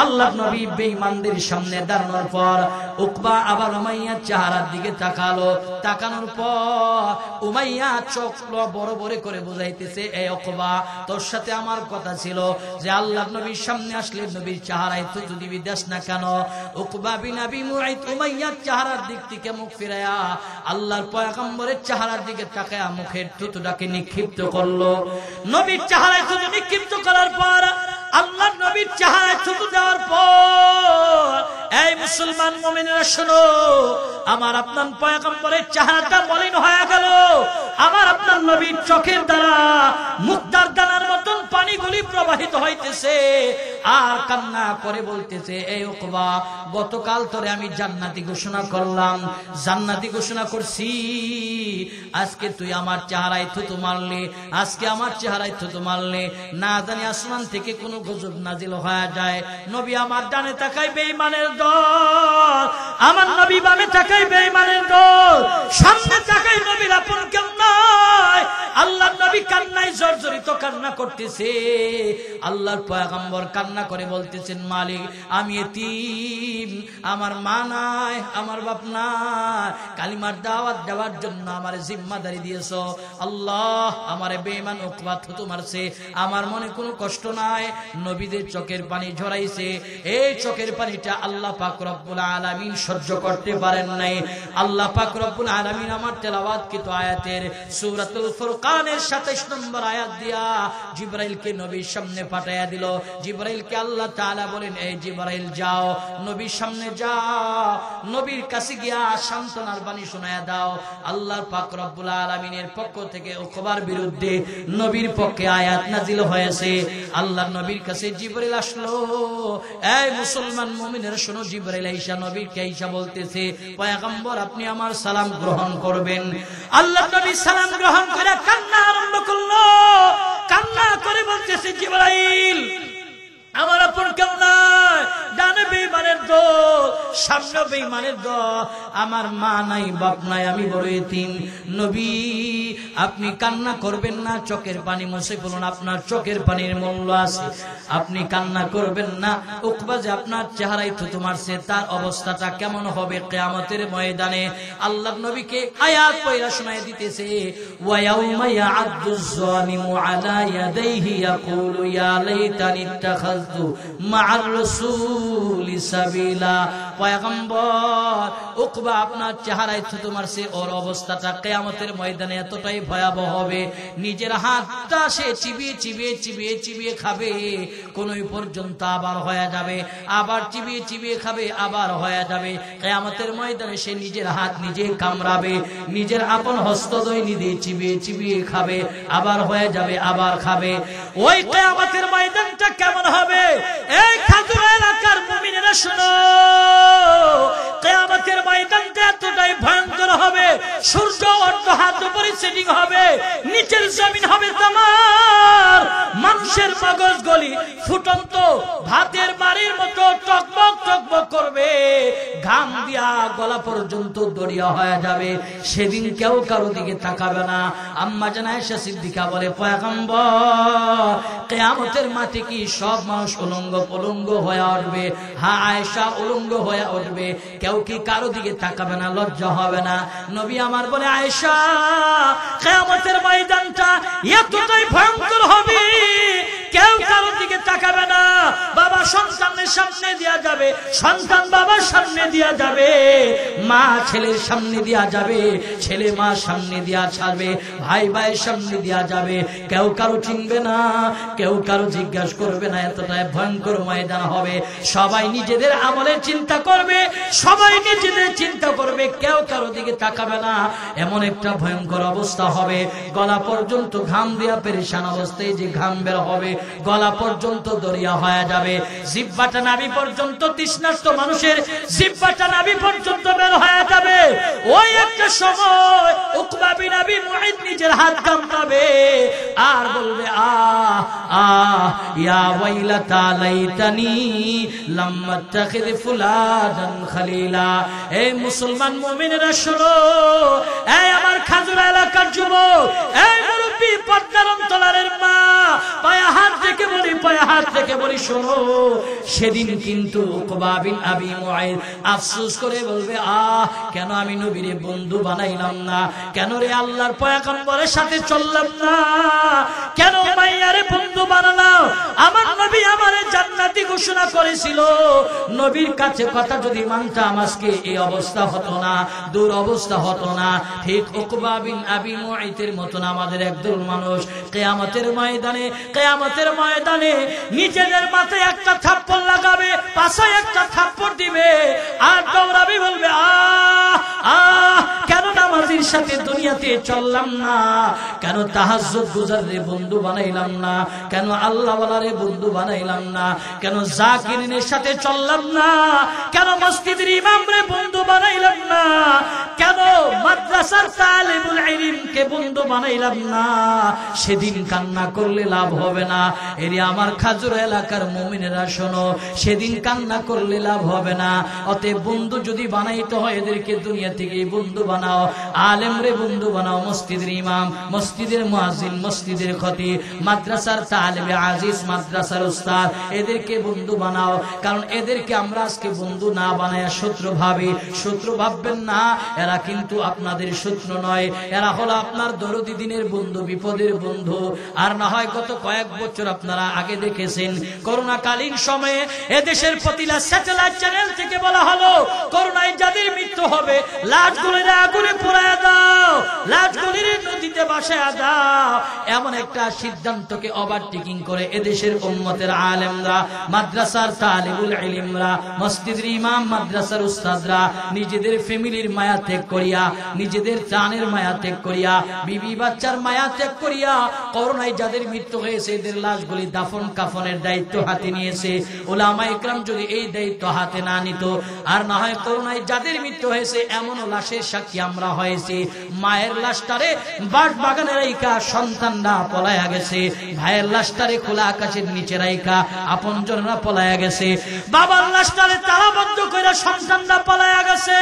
আল্লাহ নবী বেঈমানদের সামনে দাঁড়ানোর পর উকবা আবার উমাইয়ার চেহারার দিকে তাকালো। তাকানোর পর উমাইয়া চোখ বড় বড় করে বুঝাইতেছে, এই উকবা তোর সাথে আমার কথা ছিল যে আল্লাহ নবীর সামনে আসলে নবীর চেহারায় তো যদি বিদেশ না কেন। উকবা বিন আবি মুআইত উমাইয়ার চেহারার দিক থেকে মুখ ফিরায়া আল্লাহর পয়গম্বরের চেহারার দিকে তাকায়া মুখের থুতুটাকে নিক্ষিপ্ত করলো। নবীর চেহারায় থুতু নিক্ষিপ্ত করার পর, আল্লাহ নবীর চেহারায় থুতু দেওয়ার পর, এই মুসলমান মুমিনেরা শোনো, আমার আপনার পয়গম্বরের চেহারাটা মলিন হয়ে গেল। আমার আপনার নবীর চোখের দ্বারা মুক্তার দানার মতন পানিগুলি প্রবাহিত হইতেছে, আর কান্না করে বলতেছে, এই উকবা গতকাল তোরে আমি জান্নাতি ঘোষণা করলাম, জান্নাতি ঘোষণা করছি, আজকে তুই আমার চেহারায় থুতু মারলে, আজকে আমার চেহারায় থুতু মারলে, না জানি আসমান থেকে কোনো গজব নাজিল হয়ে যায়। নবী আমার ডানে তাকাই বেঈমানের দল, আমার নবী বামে তাকাই বেঈমানের দল, সামনে তাকাই নবীর আপন কেউ নাই। আল্লাহর নবী কান্নায় জর্জরিত কান্না করতেছে। আল্লাহর পয়গম্বর কান্না করে বলতেছেন, মালিক আমি এতিম, আমার মা নাই, আমার বাপ নাই, কালিমার দাওয়াত দেওয়ার জন্য আমার জিম্মাদারি দিয়েছো। আল্লাহ আমারে বেঈমান উকবা থুতু মারছে, আমার মনে কোনো কষ্ট নাই। নবীদের চোখের পানি ঝরাইছে, এই চোখের পানিটা আল্লাহ পাক রব্বুল আলামিন সহ্য করতে পারেন নাই। আল্লাহ পাক রব্বুল আলামিন আমার তেলাওয়াতকৃত আয়াতের সূরাতুল ফুরকানের 27 নম্বর আয়াত দিয়া জিবরাইলকে নবীর সামনে পাঠাইয়া দিল। জিবরাইলকে আল্লাহ তাআলা বলেন, এই জিবরাইল যাও, নবীর সামনে যাও, নবীর কাছে গিয়া সান্ত্বনার বাণী শোনায়া দাও। আল্লাহ পাক রব্বুল আলামিনের পক্ষ থেকে উকবার বিরুদ্ধে নবীর পক্ষে আয়াত নাজিল হয়েছে। আল্লাহ নবীর কাছে জিবরাইল আসলো। এই মুসলমান মুমিনের শোনো, জিবরাইল আয়েশা নবীকে আয়েশা বলতেছে, পয়গম্বর আপনি আমার সালাম গ্রহণ করবেন। আল্লাহ নবী সালাম গ্রহণ করে কান্না আরম্ভ করলো। কান্না করে বলতেছে, জিবরাইল আমার আপন কেউ নাই, ডানে বেঈমানের দল, সামনে বেঈমানের দল, আমার মা নাই, বাপ নাই, আমি বড় এতিম। নবী আপনি কান্না করবেন না, চোখের পানি মুছে ফেলুন, আপনার চোখের পানির মূল্য আছে, আপনি কান্না করবেন না। উকবা যে আপনার চেহারায় থুতু মারছে, তার অবস্থাটা কেমন হবে কিয়ামতের ময়দানে। আল্লাহর নবীকে আয়াত পড়া শোনায় দিতেছে, ওয়া ইয়াউমা ইয়া'আদ্দুজ যালিমু আলা ইয়াদাইহি ইয়াকুলু ইয়া লাইতানি ইত্তাখাযতু মা'আর রাসূলি সাবিলা। পয়গম্বর উকবা আপনার চেহারায় থুতু মারছে, ওর অবস্থাটা কিয়ামতের ময়দানে এতটাই ভয়াবহ হবে, নিজের হাতটা সে চিবিয়ে চিবিয়ে চিবিয়ে চিবিয়ে খাবে, কোন পর্যন্ত আবার হয়ে যাবে, আবার চিবিয়ে চিবিয়ে খাবে, আবার হয়ে যাবে। কিয়ামতের ময়দানে সে নিজের হাত নিজে কামড়াবে, নিজের আপন হস্তদ্বয় নিজে চিবিয়ে চিবিয়ে খাবে, আবার হয়ে যাবে, আবার খাবে। ওই কিয়ামতের ময়দানটা কেমন হবে? এই খাজুরা এলাকার মুমিনেরা শোনো, কিয়ামতের ময়দানটা এতটাই ভয়ঙ্কর হবে, সূর্য অর্ধ হাত উপরে সেটিং হবে, নিচের জমিন হবে তামার, মানুষের মগজ গলি ফুটন্ত ভাতের বাড়ির মতো টকবক টকবক করবে, ঘাম দিয়া গলা পর্যন্ত দড়িয়া হয়ে যাবে। সেদিন কেউ কারো দিকে তাকাবে না। আম্মা জান আয়েশা সিদ্দিকা বলে, পয়গম্বর কিয়ামতের মাঠে কি সব মানুষ উলঙ্গ পলঙ্গ হয়ে উঠবে? হ্যাঁ আয়েশা, উলঙ্গ হয়ে উঠবে, কেউ কি কারো দিকে তাকাবে না, লজ্জা হবে না? নবী আমার বলে, আয়েশা কিয়ামতের ময়দানটা এতটাই ভয়ঙ্কর হবে, কেউ কারো দিকে তাকাবে না। বাবা সন্তানের সামনে দিয়া যাবে, সন্তান বাবার সামনে দিয়া যাবে, মা ছেলের সামনে দিয়া যাবে, ছেলে মা সামনে দিয়া ছাড়বে, ভাই ভাইয়ের সামনে দিয়া যাবে, কেউ কারো চিনবে না, কেউ কারো জিজ্ঞাসা করবে না। এতটাই ভয়ঙ্কর ময়দান হবে। সবাই নিজেদের আমলের চিন্তা করবে, সবাই নিজেদের চিন্তা করবে, কেউ কারো দিকে তাকাবে না। এমন একটা ভয়ঙ্কর অবস্থা হবে, গলা পর্যন্ত ঘাম দিয়া পেরেশান অবস্থায় যে ঘাম বের হবে, গলা পর্যন্ত দরিয়া হয়ে যাবে, জিহ্বাটা নাভি পর্যন্ত, তৃষ্ণার্ত মানুষের জিহ্বাটা নাভি পর্যন্ত বের হয়ে যাবে। ওই একটা সময় উকবা বিন আবি মুঈত নিজের হাত কামড়াবে আর বলবে, আহ আহ ইয়া ওয়াইলাতা লাইতানি লাম আত্তাখিয ফুলাদান খলিলা। এই মুসলমান মুমিনেরা শোনো, এই আমার খাজুরা এলাকার যুবক, এই মুরব্বি পদ্মার অন্তরালের মা, পায়ে হাত থেকে বলি, পায়ে হাত থেকে বলি, শোনো, সেদিন কিন্তু উকবা বিন আবি মুঈত আফসোস করে বলবে, আহ কেন আমি নবীরে বন্ধু বানাইলাম না, কেন রে আল্লাহর পয়গম্বরের সাথে চললাম না, কেন মাইয়ারে বন্ধু বানালাম? আমার নবী আমারে জান্নাতি ঘোষণা করেছিল, নবীর কাছে কথা যদি মানতাম আজকে এই অবস্থা হতো না, দূর অবস্থা হতো না। ঠিক উকবা বিন আবি মুঈতের মতন আমাদের একদল মানুষ কিয়ামতের ময়দানে, কিয়ামতের ময়দানে নিজেদের মাথায় একটা থাপ্পড় লাগাবে, পাশে একটা থাপ্পড় দিবে আর দৌড়াবে, বলবে, আহ আহ কেন নামাজীর সাথে দুনিয়াতে চললাম না, কেন তাহাজ্জুদ গুজারে বন্ধু বানাইলাম না, কেন আল্লাহ ওয়ালারে বন্ধু বানাইলাম না, কেন জাকিরিনের সাথে চললাম না, কেন মসজিদের ইমামরে বন্ধু বানাইলাম না, কেন মাদ্রাসার তালিবুল ইলমকে বন্ধু বানাইলাম না, সেদিন কান্না করলে লাভ হবে না। এর আমার খাজুর এলাকার মুমিনেরা শোনো, সেদিন কান্না করলে লাভ হবে না। অতএব বন্ধু যদি বানাইতে হয় এদেরকে দুনিয়া থেকে বন্ধু বানাও, আলেম রে বন্ধু বানাও, মসজিদের ইমাম, মসজিদের মুয়াজ্জিন, মসজিদের খতিব, মাদ্রাসার তালিবে আজিজ, মাদ্রাসার উস্তাদ, এদেরকে বন্ধু বানাও। কারণ এদেরকে আমরা আজকে বন্ধু না বানায় শত্রু ভাবি। শত্রু ভাববেন না, এরা কিন্তু আপনাদের শত্রু নয়, এরা হলো আপনার দরদি দিনের বন্ধু, বিপদের বন্ধু। আর না হয় গত কয়েক বছর আপনারা আগে দেখেছেন করোনাকালীন সময়ে এদেশের প্রতিটা স্যাটেলাইট চ্যানেল থেকে বলা হলো করোনায় যাদের মৃত্যু হবে লাশগুলির আগুনে পোড়ায় দাও, লাশগুলির নদীতে ভাসায়া দাও। এমন একটা সিদ্ধান্তকে ওভারটেকিং করে এদেশের উম্মতের আলেমরা, মাদ্রাসার তালিবুল ইলমরা, মসজিদের ইমাম, মাদ্রাসার উস্তাদরা নিজেদের ফ্যামিলির মায়া ত্যাগ করিয়া, নিজেদের প্রাণের মায়া ত্যাগ করিয়া, বিবি বাচ্চার মায়া ত্যাগ করিয়া করোনায় যাদের মৃত্যু হয়েছে এদের লাশগুলি দাফন কাফনের দায়িত্ব হাতে নিয়েছে। উলামা ইকরাম যদি এই দায়িত্ব হাতে না নিত, আর না হয় করোনায় যাদের মৃত্যু হয়েছে এমন লাশের সাক্ষী আমরা হয়েছি, মায়ের লাশটারে বাট বাগানে রাইখা সন্তানরা পলায়া গেছে, ভাইয়ের লাশটারে খোলা আকাশের নিচে রাইখা আপনজনরা পলায়া গেছে, বাবার লাশটারে তালাবদ্ধ কইরা সন্তানরা পলায়া গেছে।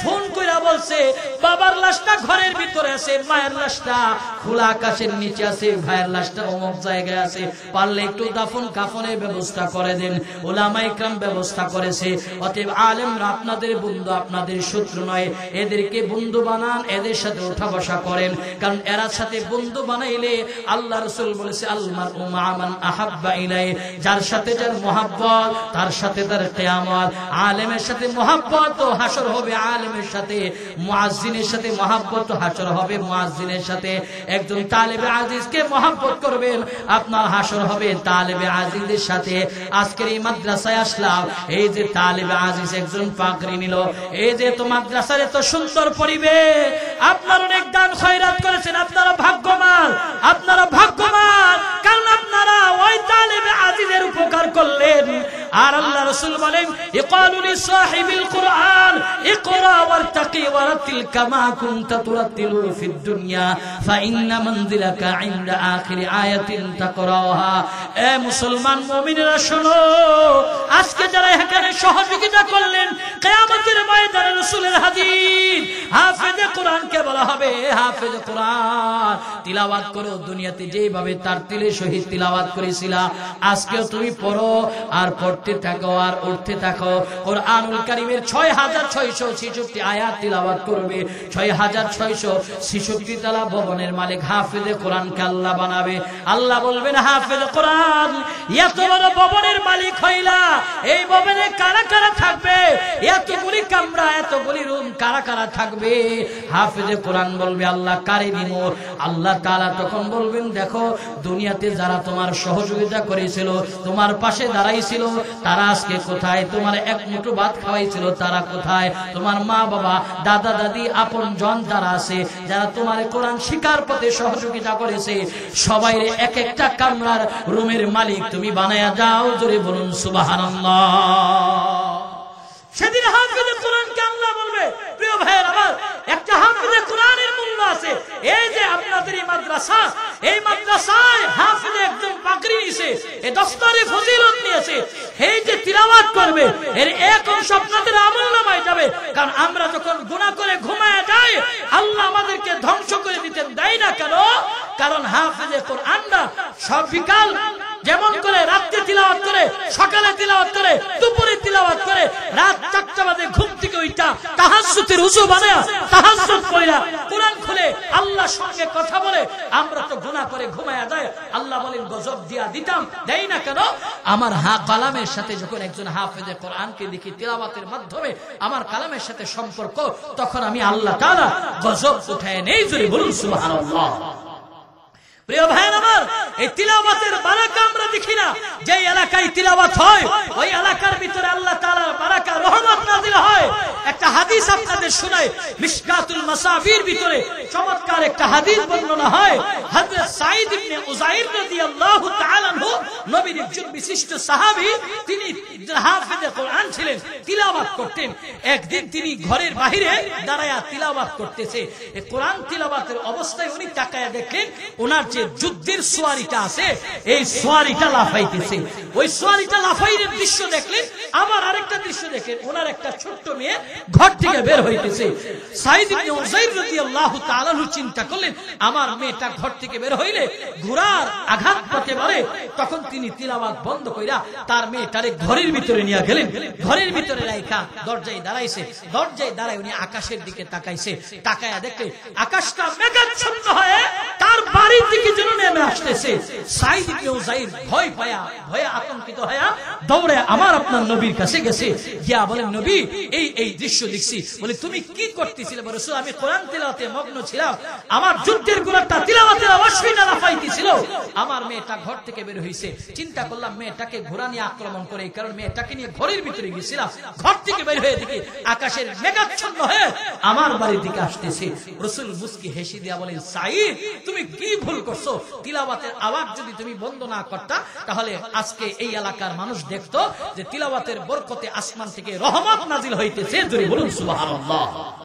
ফোন কইরা বলছে বাবার লাশটা ঘরের ভিতরে আছে, মায়ের লাশটা খোলা আকাশের নিচে আছে, ভাইয়ের লাশটা অমুক জায়গায় আছে, পারলে একটু দাফন কাফনের ব্যবস্থা করে দেন। উলামা ইকরাম ব্যবস্থা করেছে। অতএব আলেমরা আপনাদের বন্ধু, আপনাদের শত্রু নয়। এদেরকে বন্ধু বানান, এদের সাথে ওঠা বসা করেন। কারণ এর সাথে বন্ধু বানাইলে আল্লাহ রাসূল বলেছে আল মারউ মা মান আহাব্বা ইলাই, যার সাথে যার মুহাব্বত তার সাথে তার কিয়ামত। আলেমের সাথে মুহাব্বত তো হাসর হবে আলেমের সাথে, মুয়াজ্জিনের সাথে মুহাব্বত তো হাসর হবে মুয়াজ্জিনের সাথে। একজন তালিবে আজিজকে মুহাব্বত করবেন, আপনার হাসর হবে তালিবে আজিজের সাথে। আজকের এই মাদ্রাসায় আসলাম, এই যে তালিবে আজিজ একজন পাগড়ি নিল, এই যে তো মাদ্রাসার এত সুন্দর পরিবেশ, আপনারা অনেক দান খয়রাত করেছেন, আপনারা ভাগ্যবান, আপনারা ভাগ্যবান, কারণ আপনারা ওই তালিবে আজিজের উপকার করলেন। আর আল্লাহ রাসূল বলেন ইকালু লিসাহিবিল কুরআন ইকরা ওয়ারতাকি ওয়ারাতিল কামা কুনতা তুরাতিলু ফিদ দুনিয়া ফাইন্না মানজিলাকা ইনদা আখিরি আয়াতিন তাকরাহা। এ মুসলমান মুমিনেরা শোনো, আজকে যারা এখানে সহযোগিতা করলেন, কিয়ামতের ময়দানে রাসূলের হাদিস হাফেজে কোরআনকে বলা হবে হাফেজে কোরআন। তিলাওয়াত করো, দুনিয়াতে যেভাবে তার তিলে শহীদ তিলাওয়াত করেছিলা আজকেও তুমি পড়ো, আর পড়তে থাকো, আর উঠতে থাকো। কোরআনুল কারীমের ৬৬৬৬ আয়াত তিলাওয়াত করবে। ৬৬৬৬ তালা ভবনের মালিক হাফেজে কোরআনকে আল্লাহ বানাবে। আল্লাহ বলবেন হাফেজে কোরআন এত বড় ভবনের মালিক হইলা, এই ভবনে কারা কারা থাকবে? এতগুলি কামরা, এতগুলি রুম, কারা কারা থাকবে? হাফেজে কোরআন বলবে আল্লাহ কারে দিব? আল্লাহ তাআলা তখন বলবেন দেখো দুনিয়াতে যারা তোমার সহযোগিতা করেছিল, তোমার পাশে দাঁড়াইছিল, তারা আজকে কোথায়? তোমার এক মুঠো ভাত খাওয়াইছিল, তারা কোথায়? তোমার মা বাবা, দাদা দাদি, আপন জন যারা আছে, যারা তোমার কোরআন শিকার পথে সহযোগিতা করেছে, সবাই এক একটা কামরার রুমের মালিক তুমি বানায়া যাও। জোরে বলুন সুবহানাল্লাহ। সেদিন হাফেজে কোরআনকে আল্লাহ বলবে প্রিয় ভাইয়ের আমার, একটা হাফেজে কোরআনের মূল্য আছে। এই যে আপনাদের এই মাদ্রাসা, এই মাদ্রাসায় হাফেজে একজন পাগড়ি নিয়েছে, এই দস্তারে ফজিলত নিয়েছে, এই যে তিলাওয়াত করবে এর এক অংশ আপনাদের আমলনামায় যাবে। কারণ আমরা যখন গুনাহ করে ঘুমায় যাই আল্লাহ আমাদেরকে ধ্বংস করে দিতেন, দেয় না কেন? কারণ হাফেজে কোরআনরা সব বিকাল যেমন করে রাতে তিলাওয়াত করে, সকালে তিলাওয়াত করে, দুপুরে তিলাওয়াত করে, রাত ৪টা বাজে ঘুম থেকে উঠা তাহাজ্জুদের ওযু বানায়া তাহাজ্জুদ পড়া কোরআন খুলে আল্লাহর সঙ্গে কথা বলে। আমরা তো গুনাহ করে ঘুমায়া যায়, আল্লাহ বলেন গজব দিয়া দিতাম, দেই না কেন? আমার কালামের সাথে যখন একজন হাফেজে কোরআনকে দেখি তিলাওয়াতের মাধ্যমে আমার কালামের সাথে সম্পর্ক, তখন আমি আল্লাহ তাআলা গজব উঠায় নেই। জোরে বলুন সুবহানাল্লাহ। প্রিয় ভাই আমার, এই তিলাওয়াতের বারাকা আমরা দেখি না। যে এলাকায় তিলাওয়াত হয় ওই এলাকার ভিতরে আল্লাহ তাআলার বারাকা রহমত নাযিল হয়। একটা হাদিস আপনাদের শোনাই, মিশকাতুল মাসাবির ভিতরে চমৎকার একটা হাদিস বর্ণনা হয়। হযরত সাঈদ ইবনে উযাইর রাদিয়াল্লাহু তাআলা আনহু নবীর একজন বিশিষ্ট সাহাবী, তিনি হাফেজে কোরআন ছিলেন, তিলাওয়াত করতেন। একদিন তিনি ঘরের বাইরে দাঁড়ায়া তিলাওয়াত করতেছে। এই কোরআন তিলাওয়াতের অবস্থায় উনি তাকায়া দেখলেন ওনার যে যুদ্ধের সোয়ারিটা আছে এই সোয়ারিটা লাফাইতেছে। ওই সোয়ারিটা লাফাইয়ের দৃশ্য দেখলেন। আবার আরেকটা দৃশ্য দেখলেন, ওনার একটা ছোট্ট মেয়ে ঘর থেকে বের হইতেছে। সাঈদ ইবনে উযাইর রাদিয়াল্লাহু তাআলা চিন্তা করলেন আমার মেয়েটা ঘর থেকে বের হইলে ঘোড়ার আঘাত পেতে পারে। তখন তিনি তিলাওয়াত বন্ধ কইরা তার মেয়েটারে ঘরের ভিতরে নিয়ে গেলেন। ঘরের ভিতরে রাইখা দরজায় দাঁড়াইছে। দরজায় দাঁড়ায় উনি আকাশের দিকে তাকাইছে। তাকায়া দেখলে আকাশটা মেঘাচ্ছন্ন হয়ে তার বাড়ির দিকে যেন নেমে আসতেছে। সাঈদ ইবনে উযাইর ভয়ে আতঙ্কিত হয়ে দৌড়ে আমার আপনার নবীর কাছে গেছে। গিয়া বলেন নবী এই দৃশ্য দেখছি। বলে তুমি কি করতেছিলে? বলে রাসূল আমি কোরআন তিলাওয়াতে মগ্ন ছিলাম, আমার যুদ্ধের ঘোড়াটা তিলাওয়াতের অবশ্যই না লাফাইতেছিল। আমার মেয়েটা ঘর থেকে বের হইছে। চিন্তা করলাম মেয়েটাকে ঘোড়া নিয়ে আক্রমণ করে, এই কারণে মেয়েটাকে নিয়ে ঘরের ভিতরে গেছিলাম। ঘর থেকে বের হয়ে দেখি আকাশের মেঘাচ্ছন্ন হয়ে আমার বাড়ির দিকে আসতেছে। রাসূল মুস্কি হেসে দিয়া বলেন সাঈদ তুমি কি ভুল করছো? তিলাওয়াতের আওয়াজ যদি তুমি বন্ধ না করতা তাহলে আজকে এই এলাকার মানুষ দেখতো যে তিলাওয়াতের বরকতে আসমান থেকে রহমত নাজিল হইতেছে। জোরে বলুন সুবহানাল্লাহ।